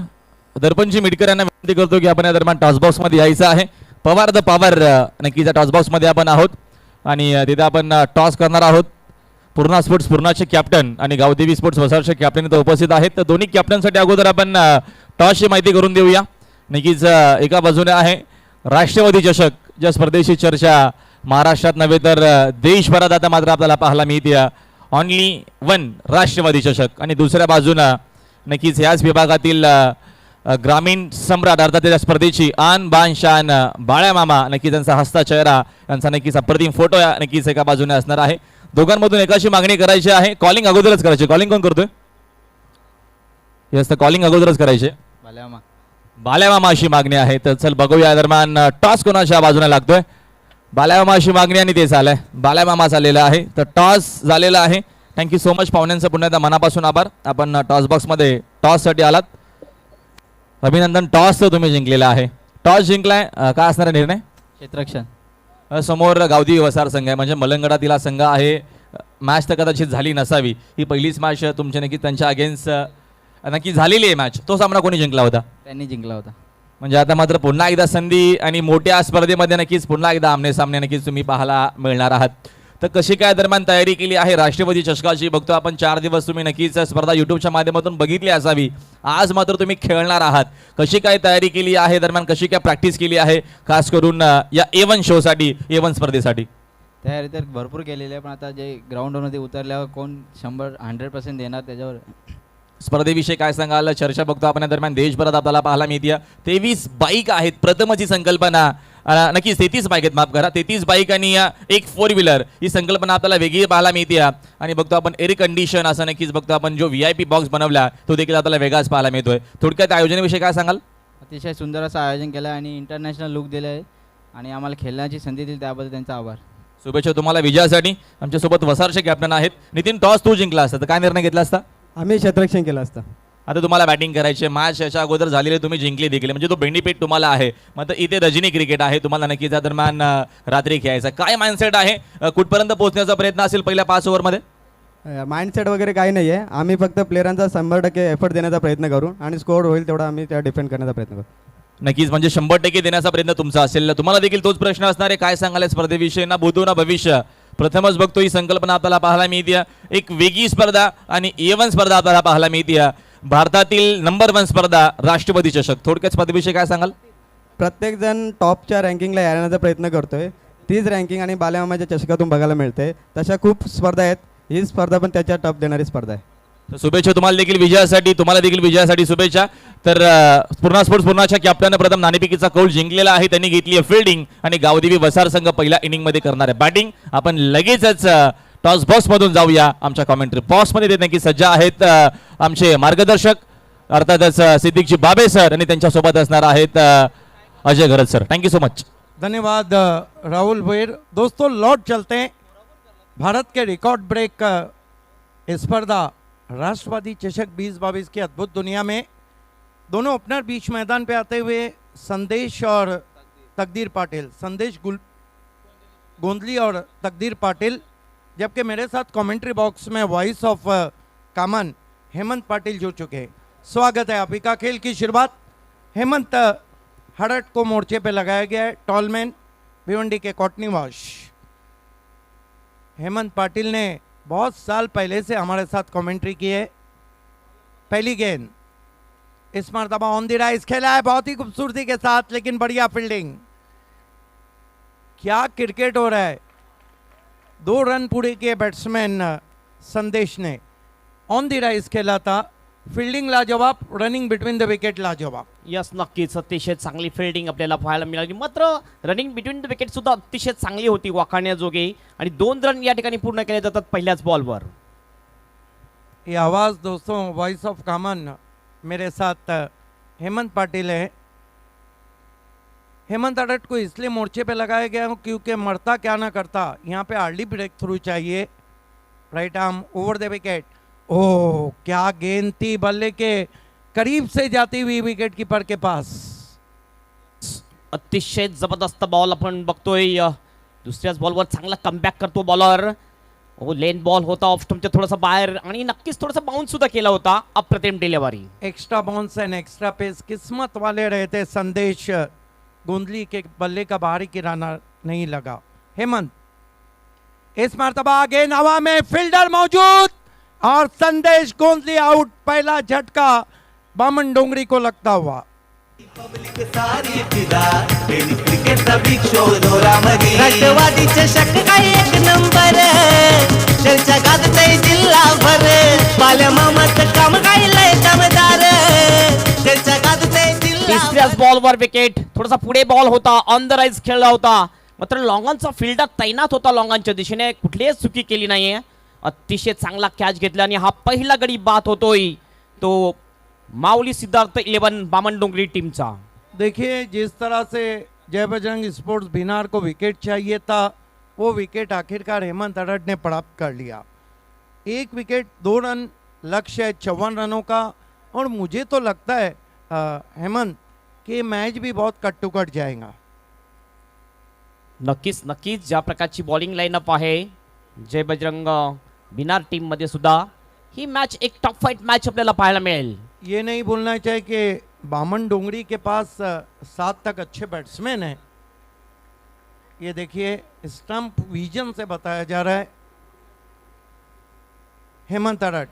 [SPEAKER 1] दर्पणजी मिटकर यांना विनंती करतो की आपण या दरम्यान टॉस बॉक्स मध्ये यायचं आहे. पवार द पॉवर नक्कीच टॉस बॉक्स मध्ये आपण आहोत आणि तिथे आपण टॉस करणार आहोत. पूर्णा स्पोर्ट्स पूर्णाचे कॅप्टन आणि गावदेवी स्पोर्ट्स वसारचे कॅप्टन इथे उपस्थित आहेत. तर दोन्ही कॅप्टनसाठी अगोदर आपण टॉसची माहिती करून देऊया. नक्कीच एका बाजूने आहे राष्ट्रवादी चषक, ज्या स्पर्धेची चर्चा महाराष्ट्रात नव्हे तर देशभरात आता मात्र आपल्याला पाहायला मिळते. ऑनली वन राष्ट्रवादी चषक. आणि दुसऱ्या बाजूनं नक्कीच याच विभागातील ग्रामीण सम्राट अर्थात त्या स्पर्धेची आन बान शान बाळ्या मामा, नक्कीच त्यांचा हसता चेहरा, यांचा नक्कीच अप्रतिम फोटो नक्कीच एका बाजूने असणार आहे. दोघांमधून एकाची मागणी करायची आहे. कॉलिंग अगोदरच करायची. कॉलिंग कोण करतोय? यस, तर कॉलिंग अगोदरच करायचे. बाळ्या मामा अशी मागणी आहे. तर चल बघूया या दरम्यान टॉस कोणाच्या बाजूने लागतोय. बाळ्या मामा अशी मागणी आणि ते झालंय. बाळ्या मामा झालेला आहे. तर टॉस झालेला आहे. थँक्यू सो मच पाहुण्यांचं पुन्हा एकदा मनापासून आभार. आपण टॉस बॉक्स मध्ये टॉस साठी आलात. अभिनंदन, टॉस तर तुम्ही जिंकलेला आहे. टॉस जिंकलाय, काय असणार आहे निर्णय?
[SPEAKER 5] क्षेत्ररक्षण.
[SPEAKER 1] समोर गावदेवी वसार संघ आहे, म्हणजे मलंगडातील हा संघ आहे. मॅच तर कदाचित झाली नसावी, ही पहिलीच मॅच तुमच्या नक्की त्यांच्या अगेन्स्ट नक्की झालेली आहे मॅच. तो सामना कोणी जिंकला होता?
[SPEAKER 5] त्यांनी जिंकला होता.
[SPEAKER 1] म्हणजे आता मात्र पुन्हा एकदा संधी आणि मोठ्या स्पर्धेमध्ये नक्कीच पुन्हा एकदा आमने सामने नक्कीच तुम्ही पाहायला मिळणार आहात. तर कशी काय दरम्यान तयारी केली आहे राष्ट्रवादी चषकाची? बघतो आपण 4 दिवस तुम्ही नक्कीच स्पर्धा युट्यूबच्या माध्यमातून बघितली असावी. आज मात्र तुम्ही खेळणार आहात. कशी काय तयारी केली आहे दरम्यान, कशी काय प्रॅक्टिस केली आहे खास करून या A1 शोसाठी, A1 स्पर्धेसाठी?
[SPEAKER 5] तयारी तर भरपूर केलेली आहे, पण आता जे ग्राउंडमध्ये उतरल्यावर कोण 100% देणार त्याच्यावर.
[SPEAKER 1] स्पर्धेविषयी काय सांगाल? चर्चा बघतो आपण या दरम्यान देशभरात आपल्याला पाहायला मिळते. 23 बाईक आहेत, प्रथमच ही संकल्पना. नक्कीच 33 बाईक आहेत, माफ करा, 33 बाईक आणि एक 4 व्हीलर, ही संकल्पना आपल्याला वेगळी पाहायला मिळते. आणि बघतो आपण एअर कंडिशन असं नक्कीच बघतो आपण, जो VIP बॉक्स बनवला तो देखील आपल्याला वेगळाच पाहायला मिळतोय. थोडक्यात आयोजनाविषयी काय सांगाल?
[SPEAKER 5] अतिशय सुंदर असं आयोजन केलं आहे आणि इंटरनॅशनल लुक दिलं आहे आणि आम्हाला खेळण्याची संधी दिली त्याबद्दल त्यांचा आभार.
[SPEAKER 1] शुभेच्छा तुम्हाला विजयासाठी. आमच्यासोबत वसारचे कॅप्टन आहेत. नितीन, टॉस तू जिंकला असता तर काय निर्णय घेतला असता?
[SPEAKER 6] आम्ही क्षेत्ररक्षण केलं असतं.
[SPEAKER 1] आता तुम्हाला बॅटिंग करायची, मॅच याच्या अगोदर झालेली तुम्ही जिंकली देखील, म्हणजे तो बेनिफिट तुम्हाला आहे. मग इथे रजनी क्रिकेट आहे, तुम्हाला नक्कीच या दरम्यान रात्री खेळायचं. काय माइंडसेट आहे, कुठपर्यंत पोहोचण्याचा प्रयत्न असेल पहिल्या 5 ओव्हरमध्ये?
[SPEAKER 6] माइंडसेट वगैरे काही नाही आहे. आम्ही फक्त प्लेयरांचा 100% एफर्ट देण्याचा प्रयत्न करू आणि स्कोअर होईल तेवढा आम्ही त्या डिफेंड करण्याचा प्रयत्न करू.
[SPEAKER 1] नक्कीच, म्हणजे 100% देण्याचा प्रयत्न तुमचा असेल. तुम्हाला देखील तोच प्रश्न असणार आहे, काय सांगाल स्पर्धेविषयी? ना भूतो ना भविष्य. प्रथमच बघतो ही संकल्पना आपल्याला पाहायला मिळते. एक वेगळी स्पर्धा आणि A1 स्पर्धा आपल्याला पाहायला मिळते. भारतातील नंबर 1 स्पर्धा राष्ट्रपती चषक. थोडक्यात स्पर्धेविषयी काय सांगाल?
[SPEAKER 6] प्रत्येकजण टॉपच्या रँकिंगला येण्याचा प्रयत्न करतोय. तीच रँकिंग आणि बाल्यामामाच्या चषकातून बघायला मिळते. तशा खूप स्पर्धा आहेत, ही स्पर्धा पण त्याच्या टॉप देणारी स्पर्धा आहे.
[SPEAKER 1] तर शुभेच्छा तुम्हाला देखील विजयासाठी, तुम्हाला देखील विजयासाठी शुभेच्छा. तर पूर्णा स्पोर्ट्स पूर्णाच्या कॅप्टन प्रथम नाणेफेकीचा कौल जिंकलेला आहे. त्यांनी घेतली आहे फिल्डिंग आणि गावदेवी वसार संघ पहिल्या इनिंगमध्ये करणार आहे बॅटिंग. आपण लगेचच टॉस बॉक्स मधून जाऊया आमच्या कॉमेंट्री बॉक्समध्ये. ते नक्की सज्ज आहेत आमचे मार्गदर्शक, अर्थातच सिद्दीकजी बाबे सर, आणि त्यांच्यासोबत असणार आहेत अजय घरत सर. Thank you so much.
[SPEAKER 3] धन्यवाद राहुल भैर. दोस्तों लौट चलते हैं भारत के रिकॉर्ड ब्रेक स्पर्धा राष्ट्रवादी चषक 2022 की अद्भुत दुनिया में. दोनों ओपनर बीच मैदान पे आते हुए संदेश और तकदीर पाटिल, संदेश गोंदली और तकदीर पाटिल, जबकि मेरे साथ कमेंट्री बॉक्स में वॉइस ऑफ कामन हेमंत पाटिल जुड़ चुके हैं. स्वागत है. अभी का खेल की शुरुआत हेमंत हड़ट को मोर्चे पे लगाया गया है. टॉलमैन भिवंडी के कॉटनी वॉश. हेमंत पाटिल ने बहुत साल पहले से हमारे साथ कमेंट्री की है. पहली गेंद इस मरतबा ऑन द राइज खेला है बहुत ही खूबसूरती के साथ, लेकिन बढ़िया फील्डिंग. क्या क्रिकेट हो रहा है. 2 रन पूरे किए बैट्समैन संदेश ने. ऑन द राइज खेला था, फिल्डिंग लाजवाब, रनिंग बिटवीन द विकेट लाजवाब.
[SPEAKER 7] यस, नक्कीच अतिशय चांगली फिल्डिंग आपल्याला पाहायला मिळाली. मात्र रनिंग बिटवीन द विकेट सुद्धा अतिशय चांगली होती वाखाणण्याजोगी, आणि 2 रन या ठिकाणी पूर्ण केले जातात पहिल्याच बॉलवर.
[SPEAKER 3] ये आवाज़ दोस्तों वॉइस ऑफ कामन. मेरे साथ हेमंत पाटिल है. हेमंत अडट को इसलिए मोर्चे पे लगाया गया क्योंकि मरता क्या ना करता, यहाँ पे अर्ली ब्रेक थ्रू चाहिए. Right arm over the wicket. ओह क्या गेंद थी, बल्ले के करीब से जाती हुई विकेट कीपर के पास.
[SPEAKER 7] अतिशय जबरदस्त बॉल आपण बघतोय. दुसऱ्याच बॉलवर चांगला कमबॅक करतो बॉलर. हो, लेन बॉल होता ऑफ स्टंपच्या थोडासा बाहेर, आणि नक्कीच थोडासा बाउन्स सुद्धा केला होता. अप्रतिम delivery.
[SPEAKER 3] Extra bounce and extra pace. किस्मत वाले रहते संदेश गोंदली के बल्ले का बाहरी किराना नहीं लगा. हेमंत इस मरतबा गेंद हवा में, फील्डर मौजूद और संदेश गोंदली आउट. पहला झटका बामन डोंगरी को लगता हुआ.
[SPEAKER 2] पब्लिक सारी फिदा प्रेमी क्रिकेटचा बिग शो दोरामध्ये. राष्ट्रवादी चषक काय एक नंबर, चर्चा गाजतय जिल्हाभर. बाल्या मामाचं काम काय लय दमदार, चर्चा गाजतय जिल्हाभर.
[SPEAKER 7] तिसऱ्याच बॉलवर विकेट. थोडासा पुढे बॉल होता, ऑन द राईज खेळला होता, मात्र लॉंगांचा फिल्डर तैनात होता लॉंगांच्या दिशेने, कुठलीच चुकी केली नाहीये. अतिशय चांगला कॅच घेतला आणि हा पहिला गडी बाद होतोय तो माऊली सिद्धार्थ 11 बामन डोंगरी टीम चा.
[SPEAKER 3] देखिए जिस तरह से जय बजरंग स्पोर्ट्स भिनार को विकेट चाहिए था, वो विकेट आखिरकार हेमंत अडट ने प्राप्त कर लिया. 1 विकेट 2 रन लक्ष्य है 54 रनों का. और मुझे तो लगता है हेमंत कि ये मैच भी बहुत कट टू कट जाएगा.
[SPEAKER 7] नक्कीच नक्कीच ज्या प्रकारची बॉलिंग लाईनअप आहे जय बजरंग बिनार टीम मध्ये सुद्धा ही मॅच एक टॉप फाईट मॅच आपल्याला पाहायला मिळेल.
[SPEAKER 3] ये नहीं भूलना चाहिए कि बामन डोंगरी के पास 7 तक अच्छे बैट्समैन हैं. ये देखिए स्टंप विजन से बताया जा रहा है. हेमंत अरट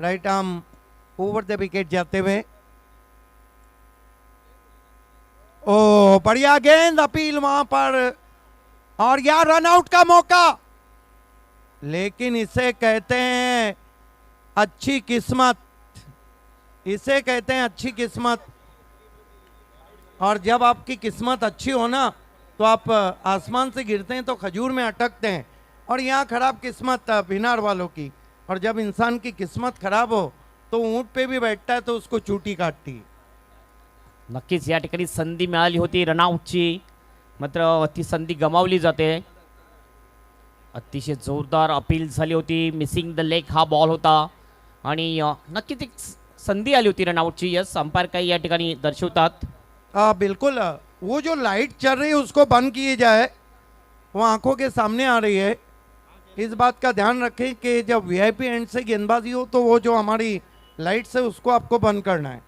[SPEAKER 3] right arm over the wicket जाते हुए. ओ बढ़िया गेंद, अपील वहां पर, और यार रन आउट का मौका, लेकिन इसे कहते हैं अच्छी किस्मत. इसे कहते हैं अच्छी किस्मत. और जब आपकी किस्मत अच्छी हो ना तो आप आसमान से गिरते हैं तो खजूर में अटकते हैं. और यहाँ खराब किस्मत बिनार वालों की. और जब इंसान की किस्मत खराब हो तो ऊंट पे भी बैठता है तो उसको चूटी काटती है.
[SPEAKER 7] नक्कीच या ठिकाणी संधी मिळाली होती रनआउटची, मात्र ती संधी गमावली जाते. अतिशय जोरदार अपील झाली होती. मिसिंग द लेग हा बॉल होता आणि नक्कीच एक संधी आली होती रनआउटची. यस अंपायर काही या ठिकाणी दर्शवतात.
[SPEAKER 3] बिल्कुल वो जो लाइट चल रही है उसको बंद किए जाए, वो आंखों के सामने आ रही है. इस बात का ध्यान रखें कि जब वीआईपी एंड से गेंदबाजी हो तो वो जो हमारी लाइट्स है उसको आपको बंद करना है.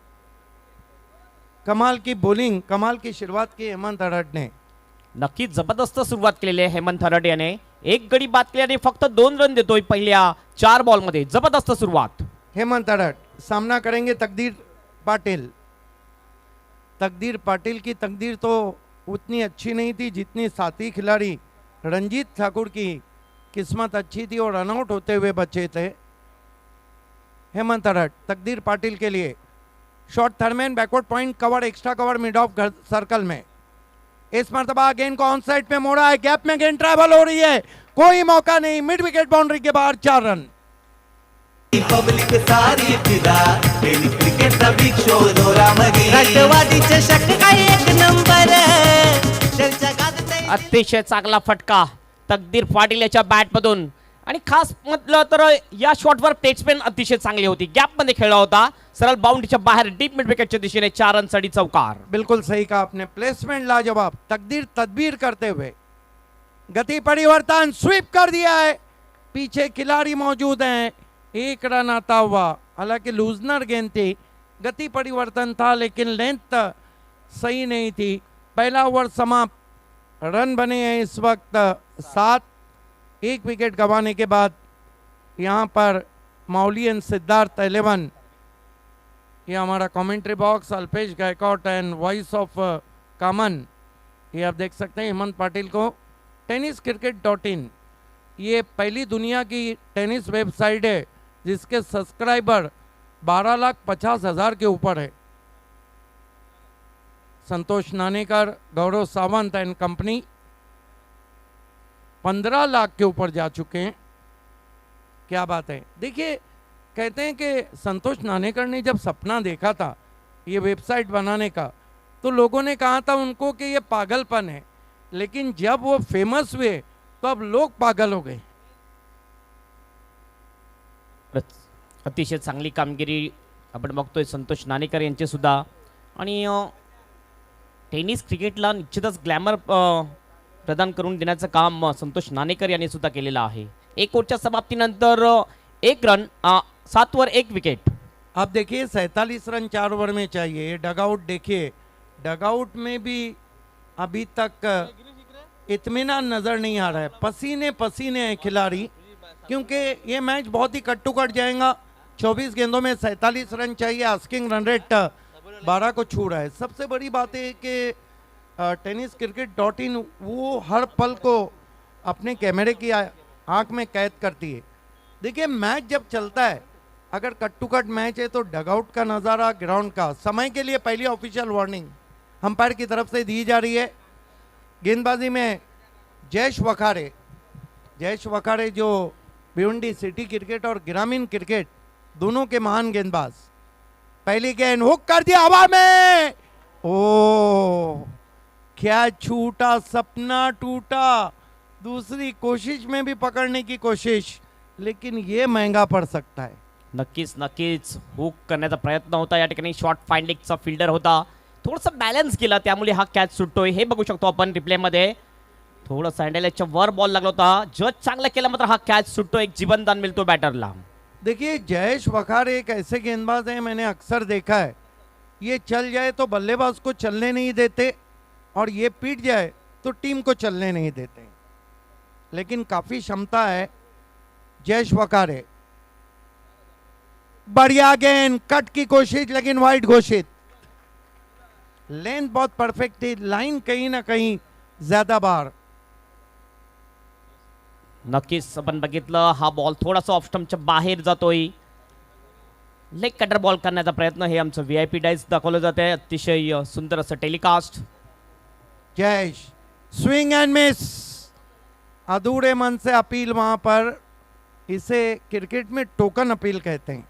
[SPEAKER 3] कमाल की बॉलिंग, कमाल की शुरुआत की हेमंत अरट ने.
[SPEAKER 7] नक्कीच जबरदस्त सुरुवात केलेली आहे हेमंत हरड याने. एक गडी बाद केल्याने फक्त 2 रन देतोय पहिल्या 4 बॉलमध्ये. जबरदस्त सुरुवात.
[SPEAKER 3] हेमंत अरट सामना करेंगे तकदीर पाटिल. तकदीर पाटिल की तकदीर तो उतनी अच्छी नहीं थी जितनी साथी खिलाड़ी रंजीत ठाकुर की किस्मत अच्छी थी और रनआउट होते हुए बचे थे. हेमंत अरट तकदीर पाटिल के लिए short third man, backward point, cover, extra cover, mid off circle में. इस मरतबा गेंद को ऑन साइड पे मोड़ा है. गैप में गेंद ट्रैवल हो रही है, कोई मौका नहीं. मिड विकेट बाउंड्री के बाहर 4 रन.
[SPEAKER 2] पब्लिक सारी फिदा प्रेमी क्रिकेटचा बिग शो दोरामध्ये. राष्ट्रवादी चषक काय एक नंबर. चर्चा गाजते.
[SPEAKER 7] अतिशय चांगला फटका तकदीर पाटील याच्या बॅटमधून. आणि खास म्हटलं तर या शॉटवर बॅट्समॅन अतिशय चांगली होती. गॅपमध्ये खेळला होता. सरळ बाउंड्रीच्या बाहेर डीप मिड विकेटच्या दिशेने 4 रन साठी चौकार.
[SPEAKER 3] बिल्कुल सही कहा आपने. प्लेसमेंट लाजवाब. तकदीर तदबीर करते हुए गति परिवर्तन, स्वीप कर दिया है. पीछे खिलाड़ी मौजूद हैं. 1 रन आता हुआ. हालांकि लूजनर गेंद थी, गति परिवर्तन था लेकिन लेंथ सही नहीं थी. पहला ओवर समाप्त. रन बने हैं इस वक्त 7. 1 विकेट गंवाने के बाद यहाँ पर मौली एंड सिद्धार्थ 11. ये हमारा कमेंट्री बॉक्स अल्पेश गायकॉट एंड वॉइस ऑफ कामन. ये आप देख सकते हैं हेमंत पाटिल को. tenniscricket.in ये पहली दुनिया की टेनिस वेबसाइट है जिसके सब्सक्राइबर 12,50,000 के ऊपर है. संतोष नानेकर, गौरव सावंत एंड कंपनी 15 लाख के ऊपर जा चुके हैं. क्या बात है. देखिए कहते हैं कि संतोष नानेकर ने जब सपना देखा था ये वेबसाइट बनाने का तो लोगों ने कहा था उनको कि ये पागलपन है, लेकिन जब वो फेमस हुए तो अब लोग पागल हो गए.
[SPEAKER 7] अतिशय चांगली कामगिरी आपण बघतोय संतोष नाणेकर यांचे सुद्धा. आणि टेनिस क्रिकेटला निश्चितच ग्लॅमर प्रदान करून देण्याचं काम संतोष नाणेकर यांनी सुद्धा केलेलं आहे. 1 ओव्हरच्या समाप्तीनंतर 1 रन 7 वर 1 विकेट.
[SPEAKER 3] अब देखिए 47 रन 4 ओवर में चाहिए. ये डगआउट देखिए, डगआउट में भी अभी तक इत्मीनान नजर नहीं आ रहा है. पसीने पसीने हैं खिलाड़ी, क्योंकि ये मैच बहुत ही कट टू कट जाएगा. 24 गेंदों में 47 रन चाहिए. आस्किंग रन रेट 12 को छू रहा है. सबसे बड़ी बात है कि tenniscricket.in वो हर पल को अपने कैमरे की आंख में कैद करती है. देखिए मैच जब चलता है, अगर कट टू कट मैच है तो डगआउट का नज़ारा, ग्राउंड का. समय के लिए पहली ऑफिशियल वार्निंग अंपायर की तरफ से दी जा रही है. गेंदबाजी में जयेश वखारे. जयेश वखारे जो भिवंडी सिटी क्रिकेट और ग्रामीण क्रिकेट दोनों के महान गेंदबाज. पहली गेंद हुक कर दिया हवा में. ओ क्या छूटा, सपना टूटा. दूसरी कोशिश में भी पकड़ने की कोशिश, लेकिन ये महंगा पड़ सकता है.
[SPEAKER 7] नक्कीच नक्कीच हुक करण्याचा प्रयत्न होता या ठिकाणी. शॉर्ट फाइंडिंगचा फिल्डर होता, थोडंसं बॅलन्स केला त्यामुळे हा कॅच सुटतोय. हे बघू शकतो आपण रिप्लेमध्ये. थोडं सँडेलच्या वर बॉल लागला होता, जज चांगला केला मात्र हा कॅच सुटतो. एक जीवनदान मिळतो बॅटरला.
[SPEAKER 3] देखिए जयेश वखार एक ऐसे गेंदबाज हैं, मैंने अक्सर देखा है, ये चल जाए तो बल्लेबाज को चलने नहीं देते और ये पीट जाए तो टीम को चलने नहीं देते, लेकिन काफी क्षमता है जयेश वखारे. बढ़िया गेंद, कट की कोशिश लेकिन वाइड घोषित. लेंथ बहुत परफेक्ट थी, लाइन कहीं ना कहीं ज्यादा बार.
[SPEAKER 7] नक्कीच आपण बघितलं हा बॉल थोडासा ऑफ स्टंपच्या बाहेर जातोय. लेग कटर बॉल करण्याचा प्रयत्न. हे आमचं VIP डाईस दाखवलं जात आहे. अतिशय सुंदर असं telecast.
[SPEAKER 3] Jayesh swing and miss. अधूरे मन से अपील वहां पर. इसे क्रिकेट में टोकन अपील कहते हैं,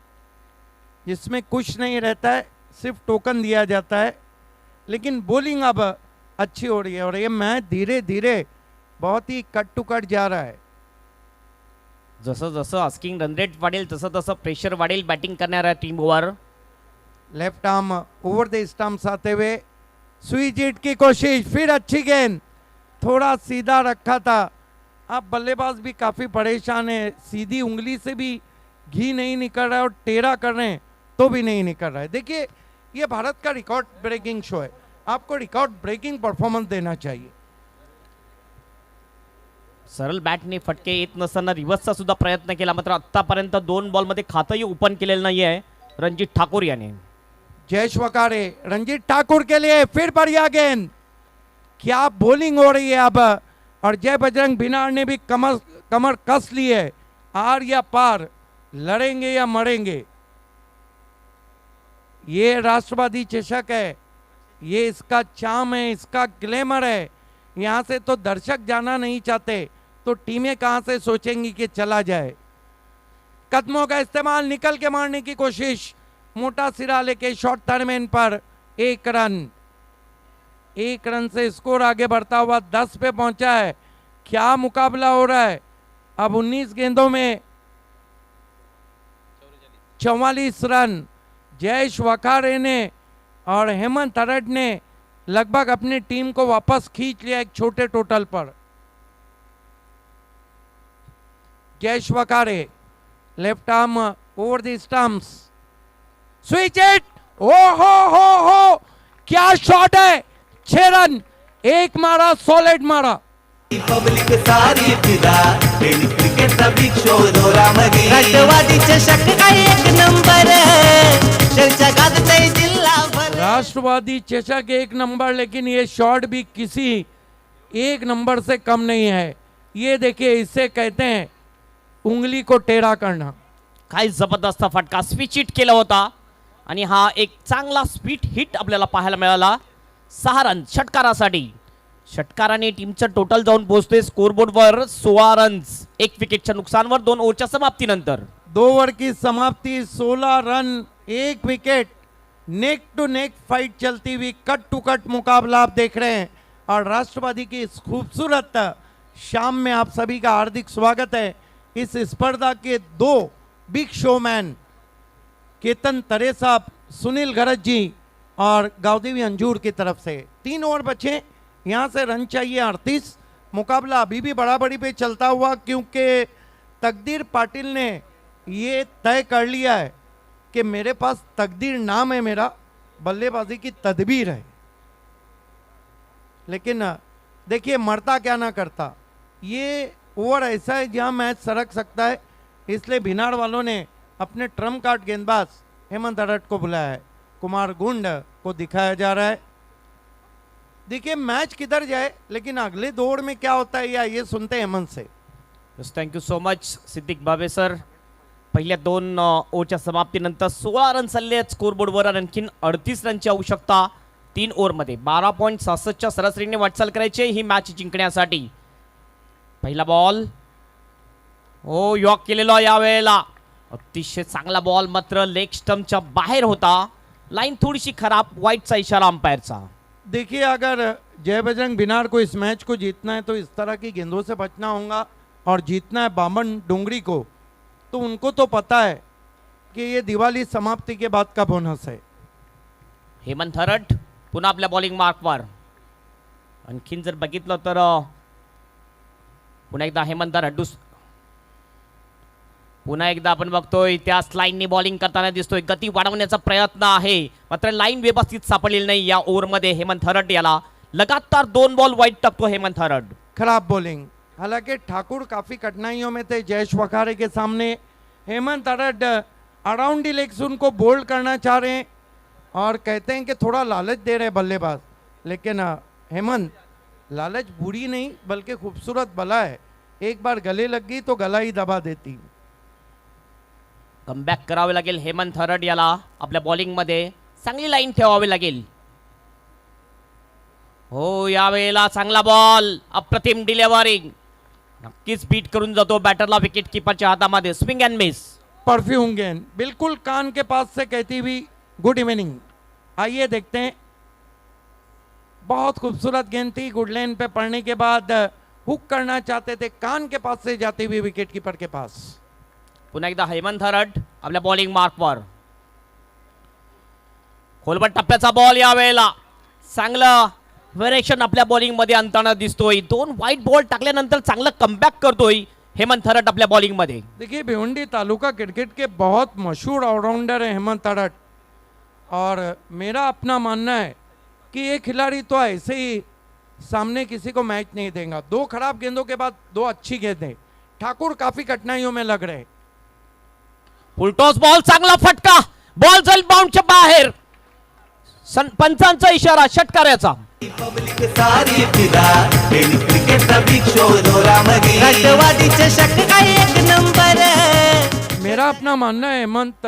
[SPEAKER 3] जिसमें कुछ नहीं रहता है, सिर्फ टोकन दिया जाता है. लेकिन बॉलिंग अब अच्छी हो रही है और ये मैच धीरे धीरे बहुत ही कट टू कट जा रहा है.
[SPEAKER 7] जसं जसं आस्किंग रन रेट वाढेल तसं तसं प्रेशर वाढेल बॅटिंग करणाऱ्या टीमवर.
[SPEAKER 3] Left arm over the stumps आते हुए स्विच हिट की कोशिश, फिर अच्छी गेंद, थोड़ा सीधा रखा था. अब बल्लेबाज भी काफी परेशान है, सीधी उंगली से भी घी नहीं निकल रहा है और टेढ़ा कर रहे हैं तो भी नहीं निकल रहा है. देखिए ये भारत का रिकॉर्ड ब्रेकिंग शो है, आपको रिकॉर्ड ब्रेकिंग परफॉर्मेंस देना चाहिए.
[SPEAKER 7] सरळ बॅटने फटके येत नसताना रिव्हर्सचा सुद्धा प्रयत्न केला मात्र आतापर्यंत 2 बॉलमध्ये खातंही ओपन केलेलं नाहीये रणजित ठाकूर याने.
[SPEAKER 3] जयेश वकारे, रंजीत ठाकुर के लिए फिर बढ़िया गेंद. क्या बॉलिंग हो रही है अब. और जय बजरंग भिनार ने भी कमर कस ली है. आर या पार, लड़ेंगे या मरेंगे. ये राष्ट्रवादी चषक है, ये इसका चाम है, इसका ग्लैमर है. यहाँ से तो दर्शक जाना नहीं चाहते तो टीमें कहां से सोचेंगी कि चला जाए. कदमों का इस्तेमाल, निकल के मारने की कोशिश, मोटा सिरा लेके शॉर्ट टर्मेन पर 1 रन. 1 रन से स्कोर आगे बढ़ता हुआ 10 पे पहुंचा है. क्या मुकाबला हो रहा है. अब 19 गेंदों में 44 रन. जयेश वखारे ने और हेमंत अरड ने लगभग अपनी टीम को वापस खींच लिया एक छोटे टोटल पर. Jayesh Wakhare, left arm over the stumps, switch it. ओ हो, क्या शॉट है. 6 रन, 1 मारा, सॉलिड मारा.
[SPEAKER 2] पब्लिक सारी फिदा, टेनिस क्रिकेटचा बिग शो जोरामध्ये. राष्ट्रवादी चषक काय एक नंबर, चर्चा गाजतय जिल्हाभर.
[SPEAKER 3] राष्ट्रवादी चषक 1 नंबर, लेकिन ये शॉट भी किसी 1 नंबर से कम नहीं है. ये देखिए, इसे कहते हैं उंगली को टेढ़ा करना.
[SPEAKER 7] काय जबरदस्त फटका स्विच हिट केला होता आणि हा एक चांगला स्पीड हिट आपल्याला पाहायला मिळाला. 6 रन षटकारासाठी. षटकाराने टीमचं टोटल जाऊन पोहोचते स्कोरबोर्डवर 16 रन्स. 1 विकेटच्या नुकसानवर 2 ओव्हरच्या समाप्तीनंतर.
[SPEAKER 3] 2 ओवर की समाप्ति, 16 run, 1 wicket. Neck to neck fight चलती हुई, कट टू कट मुकाबला आप देख रहे हैं. और राष्ट्रवादी की इस खूबसूरत शाम में आप सभी का हार्दिक स्वागत है. इस स्पर्धा के 2 बिग शोमैन केतन तरे साहब, सुनील गरज जी और गावदेवी अंजूर की तरफ से. 3 ओवर बचे, यहाँ से रन चाहिए 38. मुकाबला अभी भी बराबरी पे चलता हुआ, क्योंकि तकदीर पाटिल ने ये तय कर लिया है कि मेरे पास तकदीर नाम है, मेरा बल्लेबाजी की तदबीर है. लेकिन देखिए मरता क्या ना करता. ये ओवर ऐसा है जहां मैच सरक सकता है, इसलिए भिनाड़ वालों ने अपने ट्रम्प कार्ड गेंदबाज हेमंत अरट को बुलाया है. कुमार गुंड को दिखाया जा रहा है. देखिए मैच किधर जाए, लेकिन अगले 2 ओवर में क्या होता है ये सुनते हैं हेमंत से.
[SPEAKER 7] थँक्यू सो मच सिद्दीक बाबे सर. पहिल्या 2 ओव्हरच्या समाप्तीनंतर 16 रन चालले आहेत स्कोरबोर्डवर. आणखीन 38 रनची आवश्यकता 3 ओव्हरमध्ये. 12.66च्या सरासरीने वाटचाल करायची ही मॅच जिंकण्यासाठी. पहिला बॉल हो यॉक केलेला यावेळेला. अतिशय चांगला बॉल, मात्र लेग स्टंपच्या बाहेर होता. लाईन थोडीशी खराब, वाईटचा इशारा अंपायरचा.
[SPEAKER 3] देखिए अगर जय बजरंग भिनार को इस मैच को जीतना है तो इस तरह की गेंदों से बचना होगा, और जीतना है बामन डोंगरी को, तो उनको तो पता है कि ये दिवाळी समाप्ति के बाद का बोनस है.
[SPEAKER 7] हेमंत थरट पुन्हा आपल्या बॉलिंग मार्कवर. आणखीन जर बघितलं तर पुन्हा एकदा हेमंत थरट पुन्हा एकदा आपण बघतोय त्याच लाईननी बॉलिंग करताना दिसतोय. गती वाढवण्याचा प्रयत्न आहे, मात्र लाईन व्यवस्थित सापडलेली नाही या ओव्हरमध्ये. हेमंत थरट याला लगातार 2 बॉल वाईट टाकतो हेमंत थरट.
[SPEAKER 3] खराब बॉलिंग. हालांकि ठाकुर काफी कठिनाइयों में थे जयेश वखारे के सामने. हेमंत थरट अराउंड दी लेग्स उनको बोल्ड करना चाह रहे हैं और कहते हैं कि थोड़ा लालच दे रहे हैं बल्लेबाज, लेकिन हेमंत लालच बुरी नहीं बल्कि खूबसूरत बला है. एक बार गले लग गई तो गला ही दबा देती.
[SPEAKER 7] कमबॅक करावे लागेल हेमंत थरट याला. आपल्या बॉलिंग मध्ये चांगली लाईन ठेवावी लागेल. हो, यावेळेला चांगला बॉल, अप्रतिम डिलिव्हरिंग, नक्कीच बीट करून जातो बॅटरला विकेट कीपरच्या हातामध्ये. Swing and miss.
[SPEAKER 3] परफ्यूम गेंद बिल्कुल कान के पास से कहती हुई गुड इवनिंग. आइए देखते हैं. बहुत खूबसूरत गेंद थी. गुड लेन पे पड़ने के बाद हुक करना चाहते थे, कान के पास से जाती हुई विकेट कीपर के पास.
[SPEAKER 7] पुन्हा एकदा हेमंत थरट आपल्या बॉलिंग मार्कवर. खोलबट टप्प्याचा बॉल यावेळेला. चांगलं व्हेरिएशन आपल्या बॉलिंग मध्ये आणताना दिसतोय. 2 वाईट बॉल टाकल्यानंतर चांगलं कमबॅक करतोय हेमंत थरट आपल्या बॉलिंग मध्ये.
[SPEAKER 3] देखिए भिवंडी तालुका क्रिकेट के बहुत मशहूर ऑलराउंडर है हेमंत थरट, और मेरा अपना मानना है कि ये खिलाड़ी तो ऐसे ही सामने किसी को मैच नहीं देगा. 2 खराब गेंदों के बाद 2 अच्छी गेंदें. ठाकुर काफी कठिनाइयों में लग रहे.
[SPEAKER 7] फुलटॉस बॉल, चांगला फटका, बॉल जाईल बाउंडच्या बाहेर. पंचांचा इशारा षटकाराचा.
[SPEAKER 2] पब्लिक सारी फिदा केली क्रिकेटचा बिग शो जोरामध्ये. राष्ट्रवादी चषक काय एक नंबर.
[SPEAKER 3] मेरा अपना मानना है हेमंत,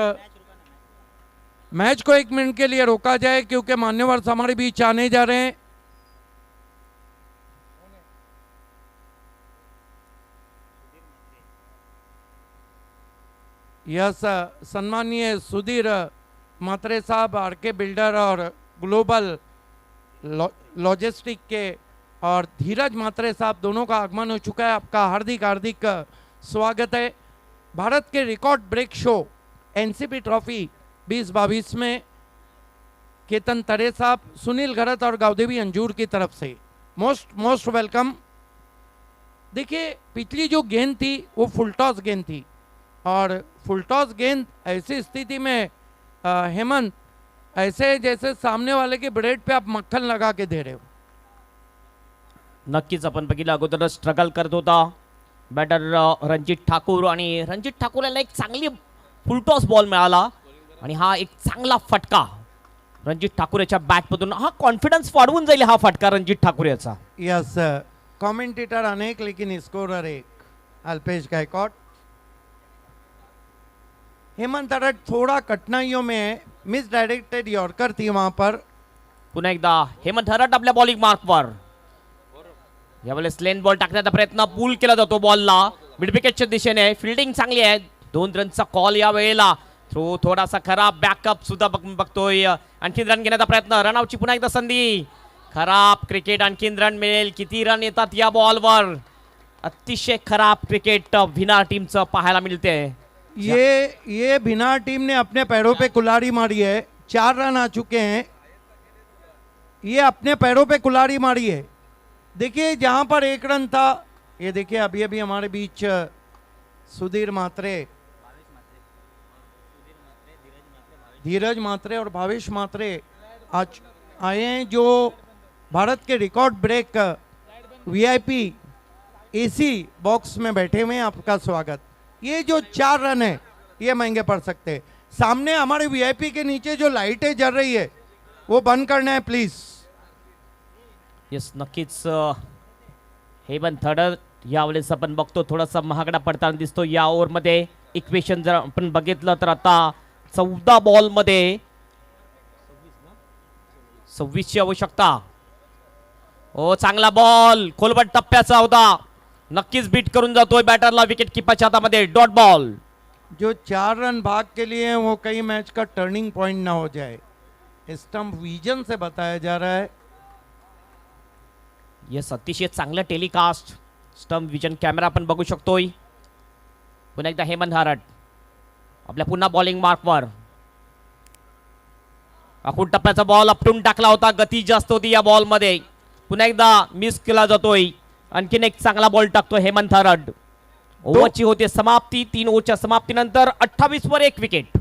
[SPEAKER 3] मैच को 1 मिनट के लिए रोका जाए क्योंकि मान्यवर हमारे बीच आने जा रहे हैं. यस, सम्मानीय सुधीर मात्रे साहब, आरके बिल्डर और ग्लोबल लॉजिस्टिक के, और धीरज मात्रे साहब, दोनों का आगमन हो चुका है. आपका हार्दिक हार्दिक स्वागत है. भारत के record break show NCP trophy 2022 में केतन तरे साहब, सुनील घरत और गावदेवी अंजूर की तरफ से मोस्ट वेलकम. देखिए पिछली जो गेंद थी वो फुलटॉस गेंद थी, और फुलटॉस गेंद ऐसी स्थिति में हेमंत ऐसे जैसे सामने वाले के ब्रेड पे आप मक्खन लगा के दे रहे हो.
[SPEAKER 7] नक्कीच आपण बघितलं अगोदर स्ट्रगल करत होता बॅटर रणजित ठाकूर, आणि रणजित ठाकूर याला एक चांगली फुलटॉस बॉल मिळाला आणि हा एक चांगला फटका रणजित ठाकूर याच्या बॅटमधून. हा कॉन्फिडन्स वाढवून जाईल हा फटका रणजित ठाकूर याचा.
[SPEAKER 3] यस, कमेंटेटर अनेक लेकिन स्कोरर एक, अल्पेश गायकवाड. हेमंत थरट थोड़ा कठिनाइयों में मिस डायरेक्टेड यॉर्कर थी वहां पर.
[SPEAKER 7] पुन्हा एकदा हेमंत थरट आपल्या बॉलिंग मार्कवर. यावेळेस लेन बॉल टाकण्याचा प्रयत्न, पूल केला जातो बॉलला मिड विकेटच्या दिशेने. फिल्डिंग चांगली आहे. 2 रनचा कॉल या वेळेला. थ्रो थोडासा खराब, बॅकअप सुद्धा बघतोय. आणखीन रन घेण्याचा प्रयत्न, रनआउटची पुन्हा एकदा संधी. खराब क्रिकेट, आणखीन रन मिळेल. किती रन येतात या बॉलवर. अतिशय खराब क्रिकेट भिनार टीमचं पाहायला मिळते.
[SPEAKER 3] ये भिनार टीम ने अपने पैरों पे कुल्हाड़ी मारी है. 4 रन आ चुके हैं. ये अपने पैरों पे कुल्हाड़ी मारी है. देखिए जहां पर 1 रन था, ये देखिए अभी अभी हमारे बीच सुधीर मात्रे, धीरज मात्रे और भावेश मात्रे आज आए हैं, जो भारत के record break VIP AC box में बैठे हुए हैं. आपका स्वागत. ये जो 4 रन है ये महंगे पड़ सकते हैं. सामने हमारे वीआईपी के नीचे जो लाइटें जल रही है वो बंद करना है प्लीज.
[SPEAKER 7] येस, नक्कीच हेमंत थरट यावेळेस आपण बघतो थोडासा महागडा पडताना दिसतो या ओव्हरमध्ये. इक्वेशन जर आपण बघितलं तर आता 14 बॉल मध्ये 26ची आवश्यकता. ओ चांगला बॉल, खोलबट टप्प्याचा होता, नक्कीच बीट करून जातोय बॅटरला विकेट कीपरच्या हातामध्ये. Dot ball.
[SPEAKER 3] जो 4 रन भाग के लिए हैं वो कई मैच का टर्निंग पॉइंट ना हो जाए, स्टंप विजन से बताया जा रहा है.
[SPEAKER 7] येस, अतिशय चांगलं टेलिकास्ट, स्टंप विजन कॅमेरा आपण बघू शकतोय. पुन्हा एकदा हेमंत थरट आपल्या पुन्हा बॉलिंग मार्कवर आखूड टप्प्याचा बॉल आपटून टाकला होता, गती जास्त होती या बॉल मध्ये, पुन्हा एकदा मिस केला जातोय. आणखीन एक चांगला बॉल टाकतो हेमंत हरड. ओव्हरची होते समाप्ती. 3 ओव्हरच्या समाप्तीनंतर 28 वर 1 विकेट.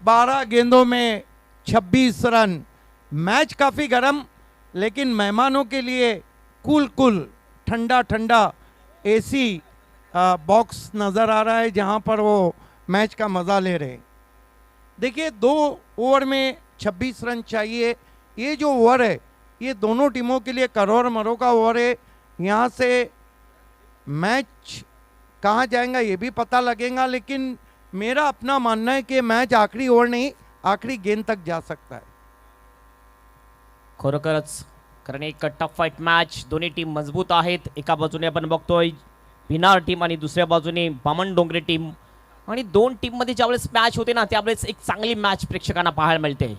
[SPEAKER 3] 12 गेंदों में 26 रन. मैच काफी गर्म, लेकिन मेहमानों के लिए कूल ठंडा ठंडा एसी बॉक्स नजर आ रहा है, जहां पर वो मैच का मजा ले रहे हैं. देखिए 2 ओवर में 26 रन चाहिए. ये जो ओवर है ये दोनों टीमों के लिए करोड़ मरोड़ का ओवर है. यहाँ से मैच कहाँ जाएगा ये भी पता लगेगा, लेकिन मेरा अपना मानना है कि मैच आखिरी ओवर नहीं, आखिरी गेंद तक जा सकता है.
[SPEAKER 7] खरोखरच, कारण एक टफ फाईट मॅच. दोन्ही टीम मजबूत आहेत. एका बाजूने आपण बघतोय भिनार टीम आणि दुसऱ्या बाजूने बामणडोंगरे टीम. आणि 2 टीम मध्ये ज्यावेळेस मॅच होते ना, त्यावेळेस एक चांगली मॅच प्रेक्षकांना पाहायला मिळते.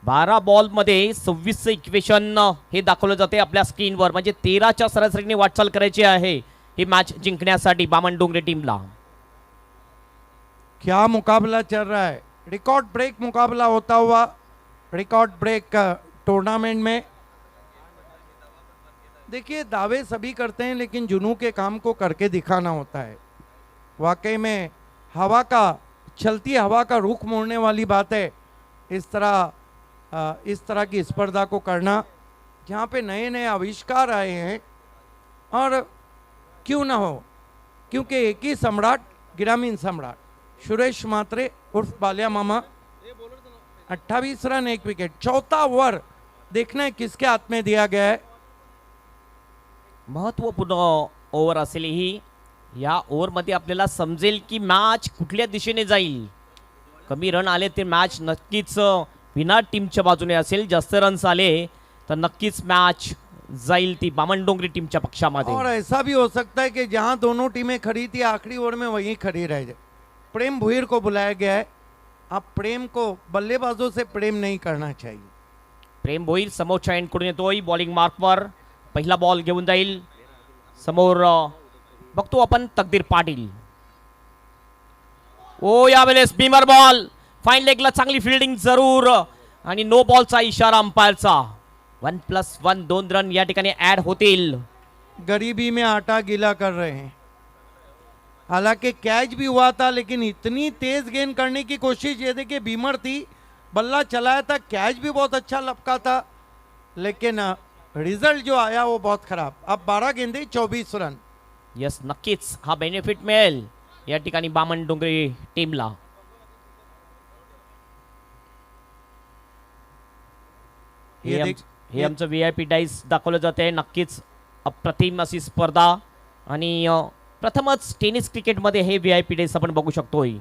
[SPEAKER 7] 12 बॉल मध्ये 26चं इक्वेशन हे दाखवलं जाते आपल्या स्क्रीनवर. म्हणजे 13च्या सरासरीने वाटचाल करायची आहे ही मॅच जिंकण्यासाठी बामणडोंगरे टीमला.
[SPEAKER 3] क्या मुकाबला चल रहा है. रिकॉर्ड ब्रेक मुकाबला होता हुआ, रिकॉर्ड ब्रेक टूर्नामेंट में. देखिए दावे सभी करते हैं, लेकिन जुनू के काम को करके दिखाना होता है. वाकई में हवा का, चलती हवा का रुख मोड़ने वाली बात है इस तरह की स्पर्धा को करना, जहाँ पे नए नए आविष्कार आए हैं. और क्यों ना हो, क्योंकि एक ही सम्राट, ग्रामीण सम्राट सुरेश मात्रे उर्फ बालिया मामा. 28 रन 1 विकेट. 4था ओवर देखना है किसके हाथ में दिया गया है.
[SPEAKER 7] महत्वपूर्ण ओव्हर असेल ही. या ओव्हरमध्ये आपल्याला समजेल की मॅच कुठल्या दिशेने जाईल. कमी रन आले ते मॅच नक्कीच विनार टीमच्या बाजूने असेल. जास्त रन्स आले तर नक्कीच मॅच जाईल ती बामणडोंगरी टीमच्या पक्षामध्ये.
[SPEAKER 3] और ऐसा भी हो सकता है कि जहां दोनों टीमें खड़ी थी आखिरी ओवर में वहीं खड़ी रह जाए. प्रेम भुईर को बुलाया गया है. अब प्रेम को बल्लेबाजों से प्रेम नहीं करना चाहिए.
[SPEAKER 7] प्रेम भोईर समोरच्या एंडकडून येतोय बॉलिंग मार्कवर. पहिला बॉल घेऊन जाईल. समोर बघतो आपण तकदीर पाटील. ओ यावेळेस बीमर बॉल. फाईन लेगला चांगली फिल्डिंग जरूर. आणि नो बॉलचा इशारा अंपायरचा. 1+1 2 रन या ठिकाणी ऍड होतील.
[SPEAKER 3] गरीबी में आटा गीला कर रहे हैं. हालांकि कैच भी हुआ था, लेकिन इतनी तेज गेंद करने की कोशिश, ये देखिए बीमर थी, बल्ला चलाया था, कैच भी बहुत अच्छा लपका था, लेकिन रिजल्ट जो आया वो बहुत खराब. अब 12 गेंदे 24 रन.
[SPEAKER 7] यस, नक्कीच हा बेनिफिट मिळेल या ठिकाणी बामणडोंगरी टीमला. हे आमचं VIP डाईस दाखवलं जाते. नक्कीच अप्रतिम अशी स्पर्धा. आणि प्रथमच टेनिस क्रिकेटमध्ये हे VIP डाईस आपण बघू शकतोय.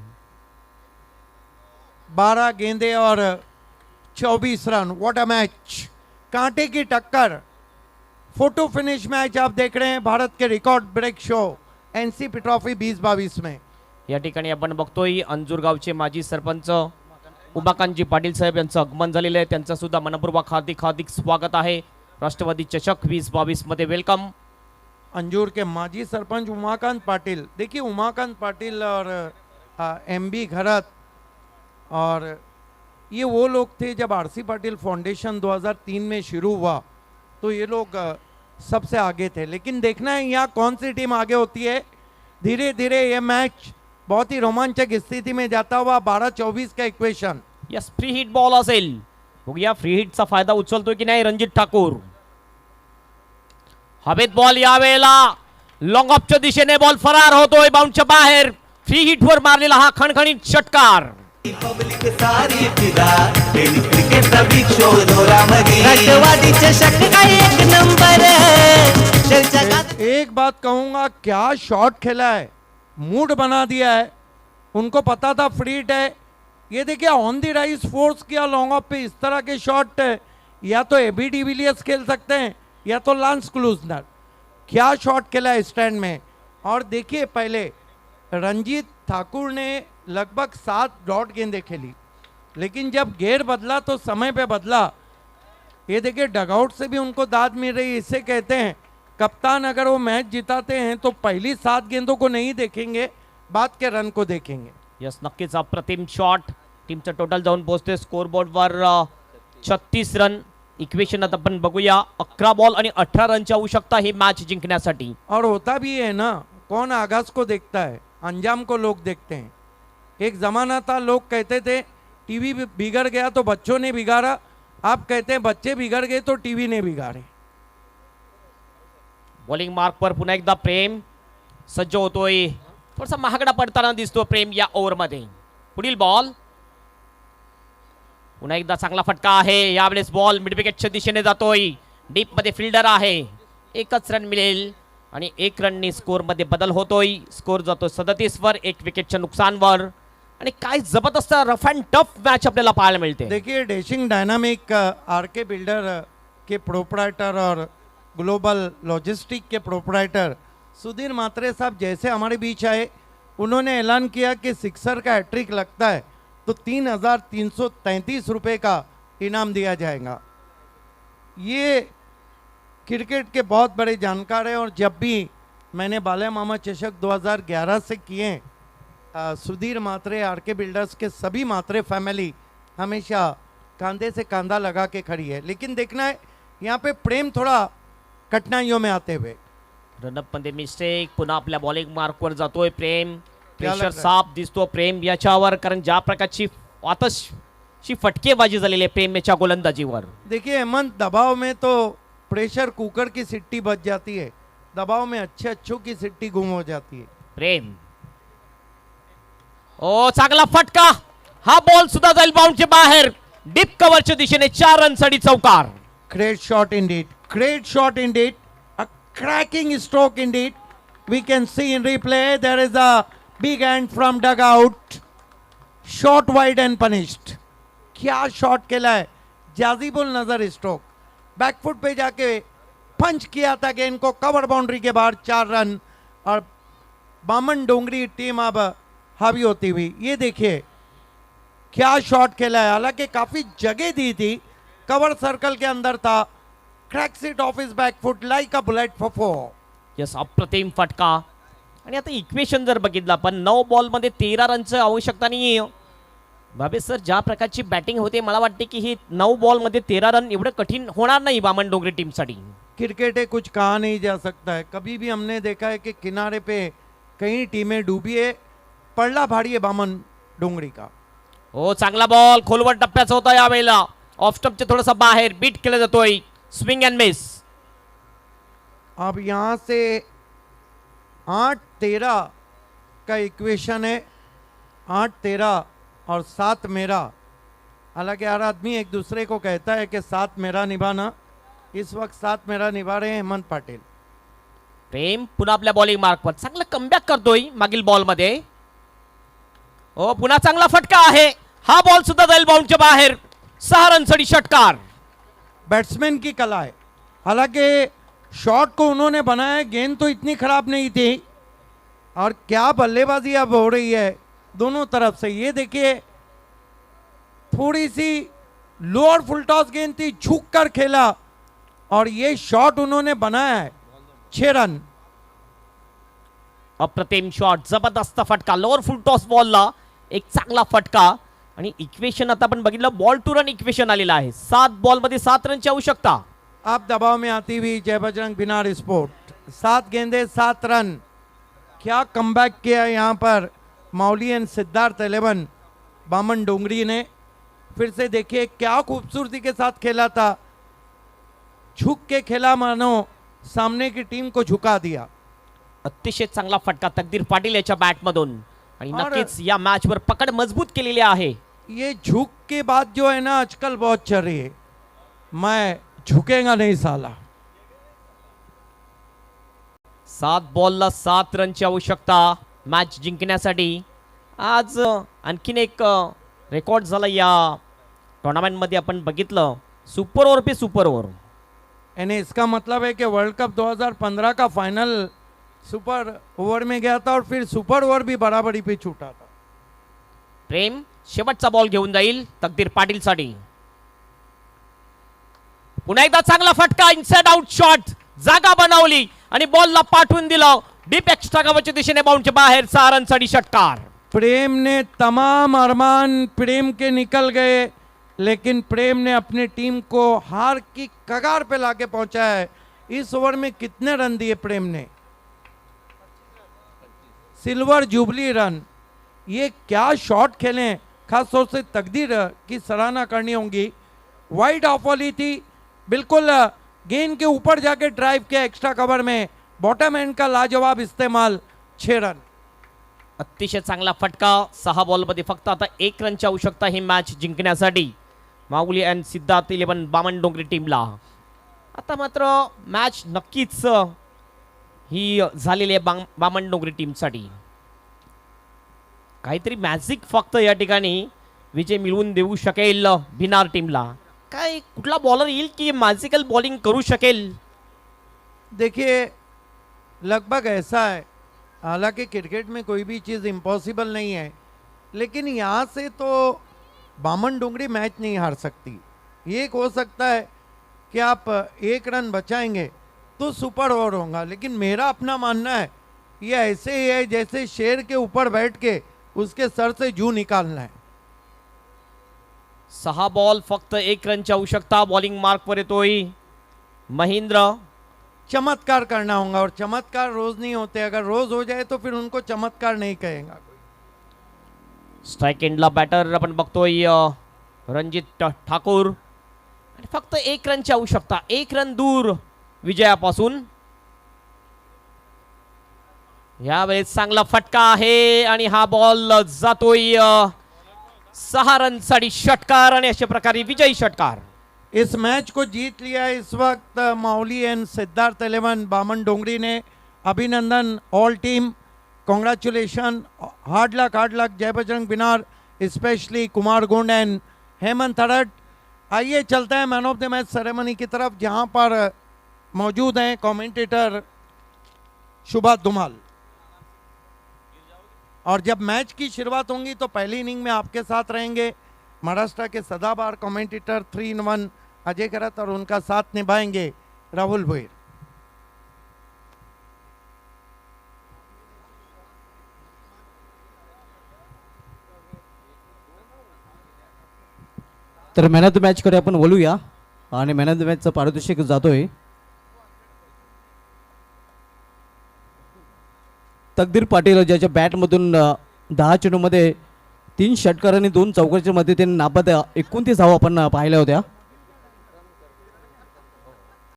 [SPEAKER 3] 12 गेंदे और 24 रन. What a match. कांटे की टक्कर. फोटो फिनिश मैच आप देख रहे हैं भारत के record break show NCP trophy 2022 में.
[SPEAKER 7] या ठिकाणी आपण बघतोय अंजूर गावचे माजी सरपंच उमाकांतजी पाटील साहेब यांचं आगमन झालेलं आहे. त्यांचं सुद्धा मनपूर्वक हार्दिक स्वागत आहे राष्ट्रवादी चषक 2022 मध्ये. वेलकम.
[SPEAKER 3] अंजूर के माजी सरपंच उमाकांत पाटिल. देखिए उमाकांत पाटिल और MB घरत, और ये वो लोग थे जब RC पाटिल फाउंडेशन 2003 में शुरू हुआ तो ये लोग सबसे आगे थे. लेकिन देखना है यहाँ कौन सी टीम आगे होती है. धीरे धीरे ये मैच बहुत ही रोमांचक स्थिति में जाता हुआ 12-24 का equation.
[SPEAKER 7] Yes, free hit ball असेल. बघूया फ्री हिटचा फायदा उचलतोय की नाही रणजित ठाकूर. हवेत बॉल यावेळेला लॉंग ऑफच्या दिशेने बॉल फरार होतोय बाउंडच्या बाहेर. फ्री हिटवर मारलेला हा खणखणीत षटकार.
[SPEAKER 2] पब्लिक सारी फिदा टेनिस क्रिकेटचा बिग शो जोरामध्ये. राष्ट्रवादी चषक काय एक नंबर.
[SPEAKER 3] एक बात कहूंगा, क्या शॉट खेला है, मूड बना दिया है. उनको पता था फ्री हिट है. ये देखिए ऑन दी राइस फोर्स किया लॉन्ग ऑफ पे. इस तरह के शॉट या तो AB डिविलियर्स खेल सकते हैं या तो लांस क्लूजनर. क्या शॉट खेला है स्टैंड में. और देखिए पहले रंजीत ठाकुर ने लगभग 7 डॉट गेंदें खेली, लेकिन जब गेयर बदला तो समय पे बदला. ये देखिए डगआउट से भी उनको दाद मिल रही है. इससे कहते हैं कप्तान अगर वो मैच जिताते हैं तो पहली 7 गेंदों को नहीं देखेंगे, बाद के रन को देखेंगे.
[SPEAKER 7] यस नक्कीच अप्रतिम शॉट. टीमचं टोटल जाऊन पोहोचते स्कोर बोर्डवर 36 रन. इक्वेशन आता आपण बघूया. 11 बॉल आणि 18 रनची आवश्यकता ही मॅच जिंकण्यासाठी.
[SPEAKER 3] और होता भी है ना, कौन आगाज को देखता है, अंजाम को लोग देखते हैं. एक जमाना था लोग कहते थे टीवी बिगड़ गया तो बच्चों ने बिगाड़ा. आप कहते हैं बच्चे बिगड़ गए तो टीवी ने बिगाड़े.
[SPEAKER 7] बॉलिंग मार्कवर पुन्हा एकदा प्रेम सज्ज होतोय. थोडासा महागडा पडताना दिसतो प्रेम या ओव्हरमध्ये. पुढील बॉल पुन्हा एकदा चांगला फटका आहे. यावेळेस बॉल मिड विकेटच्या दिशेने जातोय. डीप मध्ये फिल्डर आहे. एकच रन मिळेल आणि 1 रननी स्कोर मध्ये बदल होतोय. स्कोर जातो 37 वर 1 विकेटच्या नुकसानवर. आणि काय जबरदस्त रफ अँड टफ मॅच आपल्याला पाहायला मिळते.
[SPEAKER 3] देखिए डैशिंग डायनामिक आरके बिल्डर के प्रोपराइटर और ग्लोबल लॉजिस्टिक के प्रोपराइटर सुधीर मात्रे साहब जैसे हमारे बीच आए, उन्होंने ऐलान किया कि सिक्सर का हैट्रिक लगता है तो 3,333 रुपये का इनाम दिया जाएगा. ये क्रिकेट के बहुत बड़े जानकार हैं और जब भी मैंने बाले मामा चषक 2011 से किए, सुधीर मात्रे आरके बिल्डर्स के सभी मात्रे फैमिली हमेशा कंधे से कंधा लगा के खड़ी है. लेकिन देखना है यहाँ पे प्रेम थोड़ा कठिनाइयों में आते हुए.
[SPEAKER 7] रनअप मध्ये मिस्टेक. पुन्हा आपल्या बॉलिंग मार्कवर जातोय प्रेम.
[SPEAKER 3] क्या लग
[SPEAKER 7] प्रेशर
[SPEAKER 3] रहा है?
[SPEAKER 7] साफ दिसतो प्रेम याच्यावर, कारण ज्या प्रकारची आतशी फटकेबाजी झालेली आहे प्रेम याच्या गोलंदाजीवर.
[SPEAKER 3] देखिए हेमंत, दबाव में तो प्रेशर कुकर की सिट्टी बच जाती है, दबाव में अच्छे अच्छों की सिट्टी गुम हो जाती है.
[SPEAKER 7] प्रेम ओ चांगला फटका. हा बॉल सुद्धा जाईल बाउंडच्या बाहेर. डीप कव्हरच्या दिशेने 4 रनसाठी चौकार.
[SPEAKER 3] Great shot indeed. Great shot indeed. A cracking stroke indeed. We can see in replay there is a big hand from dugout. Shot wide and punished. क्या शॉट खेला है. जाजीबुल नजर स्ट्रोक. बैकफुट पे जाके पंच किया था गेंद को कवर बाउंड्री के बाहर. 4 रन और बामन डोंगरी टीम अब हावी होती हुई. ये देखिए क्या शॉट खेला है. हालांकि काफी जगह दी थी, कवर सर्कल के अंदर था. Cracks it of his back foot like a bullet for 4.
[SPEAKER 7] Yes अप्रतिम फटका. आणि आता इक्वेशन जर बघितलं आपण 9 बॉल मध्ये 13 रनची आवश्यकता नाही. बाबे सर, ज्या प्रकारची बॅटिंग होते मला वाटते की ही 9 बॉल मध्ये 13 रन एवढं कठीण होणार नाही बामन डोंगरी टीमसाठी.
[SPEAKER 3] क्रिकेट है, कुछ कहा नहीं जा सकता है. कभी भी हमने देखा है कि किनारे पे कई टीमें डूबी है. पडला भारी है बामन डोंगरी का.
[SPEAKER 7] हो चांगला बॉल खोलवर टप्प्याचा होता यावेळेला. ऑफ स्टंपच्या थोडासा बाहेर बीट केला जातोय. Swing and miss.
[SPEAKER 3] अब यहाँ से 8-13 का इक्वेशन है. 8-13 और 7 मेरा. हालांकि हर आदमी एक दूसरे को कहता है कि 7 मेरा निभाना. इस वक्त 7 मेरा निभा रहे हैं हेमंत पाटिल.
[SPEAKER 7] प्रेम पुन्हा आपल्या बॉलिंग मार्कवर चांगला कमबॅक करतोय मागील बॉल मध्ये. हो पुन्हा चांगला फटका आहे. हा बॉल सुद्धा जाईल बाउंडच्या बाहेर. 6 रनसाठी षटकार.
[SPEAKER 3] बैट्समैन की कला है. हालांकि शॉट को उन्होंने बनाया, गेंद तो इतनी खराब नहीं थी. और क्या बल्लेबाजी अब हो रही है दोनों तरफ से. ये देखिए थोड़ी सी लोअर फुल टॉस गेंद थी, झुक कर खेला और ये शॉट उन्होंने बनाया है. 6 रन.
[SPEAKER 7] अप्रतिम शॉट. जबरदस्त फटका. लोअर फुल टॉस बॉलला एक चांगला फटका. आणि इक्वेशन आता आपण बघितलं बॉल टू रन इक्वेशन आलेलं आहे. 7 बॉल मध्ये 7 रनची आवश्यकता.
[SPEAKER 3] आप दबाव में आती हुई जय बजरंग बिनार स्पोर्ट. 7 गेंदे 7 रन. क्या कमबैक किया यहाँ पर मौली एंड सिद्धार्थ 11 बामन डोंगरी ने. फिर से देखिए क्या खूबसूरती के साथ खेला था. झुक के खेला, मानो सामने की टीम को झुका दिया.
[SPEAKER 7] अतिशय चांगला फटका तकदीर पाटील याच्या बॅटमधून. आणि
[SPEAKER 3] और-
[SPEAKER 7] नक्कीच या मॅचवर पकड मजबूत केलेली आहे.
[SPEAKER 3] ये झुक के बाद जो है ना आजकल बहुत चल रही है, मैं झुकेगा नहीं साला.
[SPEAKER 7] 7 बॉलला 7 रनची आवश्यकता मॅच जिंकण्यासाठी. आज आणखीन एक रेकॉर्ड झाला या टुर्नामेंटमध्ये. आपण बघितलं सुपर ओव्हर पे सुपर ओव्हर.
[SPEAKER 3] यानी इसका मतलब है कि वर्ल्ड कप 2015 का फाइनल सुपर ओवर में गया था और फिर सुपर ओवर भी बराबरी पे छूटा था.
[SPEAKER 7] प्रेम शेवटचा बॉल घेऊन जाईल तकदीर पाटील साठी. पुन्हा एकदा चांगला फटका. Inside out shot. जागा बनवली आणि बॉलला पाठवून दिलं. डीप एक्स्ट्रा कव्हरच्या दिशेने बाउंडच्या बाहेर. 6 रनसाठी षटकार.
[SPEAKER 3] प्रेम ने तमाम अरमान प्रेम के निकल गए, लेकिन प्रेम ने अपने टीम को हार की कगार पे लाके पहुंचा है। इस ओवर में कितने रन दिए प्रेम ने? Silver jubilee run. ये क्या शॉट खेले, खास तौर से तकदीर की सराहना करनी होगी। वाइड ऑफ वाली थी, बिल्कुल गेंद के ऊपर जाके ड्राइव किया एक्स्ट्रा कवर में। बॉटम एंड का लाजवाब इस्तेमाल, 6 रन।
[SPEAKER 7] अतिशय चांगला फटका 6 बॉलमध्ये फक्त आता 1 रनची आवश्यकता ही मॅच जिंकण्यासाठी माऊली अँड सिद्धार्थ 11 बामण डोंगरी टीमला। आता मात्र मॅच नक्कीच ही झालेली आहे बामण डोंगरी टीमसाठी। काहीतरी मॅजिक फक्त या ठिकाणी विजय मिळवून देऊ शकेल भिनार टीमला। काय कुठला बॉलर येईल की मॅजिकल बॉलिंग करू शकेल?
[SPEAKER 3] देखिए, लगभग ऐसा है, हालांकि क्रिकेट में कोई भी चीज़ इम्पॉसिबल नहीं है, लेकिन यहाँ से तो बामन डोंगरी मैच नहीं हार सकती। ये एक हो सकता है कि आप 1 रन बचाएंगे तो सुपर ओवर होगा, लेकिन मेरा अपना मानना है ये ऐसे ही है जैसे शेर के ऊपर बैठ के उसके सर से जू निकालना है।
[SPEAKER 7] 6 बॉल फक्त 1 रनची आवश्यकता। बॉलिंग मार्कवर येतोय महेंद्र।
[SPEAKER 3] चमत्कार करना होगा, और चमत्कार रोज नहीं होते। अगर रोज हो जाए तो फिर उनको चमत्कार नहीं कहेगा।
[SPEAKER 7] स्ट्राइक एंडला बॅटर आपण बघतोय रणजित ठाकूर। आणि फक्त 1 रनची आवश्यकता, 1 रन दूर विजयापासून। यावेळेस चांगला फटका आहे आणि हा बॉल जातोय 6 रनसाठी षटकार, आणि अशा प्रकारे विजयी षटकार।
[SPEAKER 3] इस मैच को जीत लिया इस वक्त माउली एंड सिद्धार्थ 11 बामन डोंगरी ने। अभिनंदन all team, congratulation, hard luck Jai Bajrang Binar, specially Kumar Gund and Hemant Tharat. आइए चलते हैं man of the match ceremony की तरफ, जहां पर मौजूद हैं कमेंटेटर शुभा धुमाल। और जब मैच की शुरुआत होंगी तो पहली इनिंग में आपके साथ रहेंगे महाराष्ट्र के सदाबहार कमेंटेटर 3-in-1 अजय करत, और उनका साथ निभाएंगे राहुल भोईर।
[SPEAKER 8] तर मॅन ऑफ द मॅचकडे आपण बोलूया, आणि मॅन ऑफ द मॅचचं पारितोषिक जातोय तकदीर पाटील, ज्याच्या बॅटमधून 10 चेंडूमध्ये 3 षटकार आणि 2 चौकारच्या मध्ये त्यांनी नाबाद 29 धावा आपण पाहिल्या होत्या।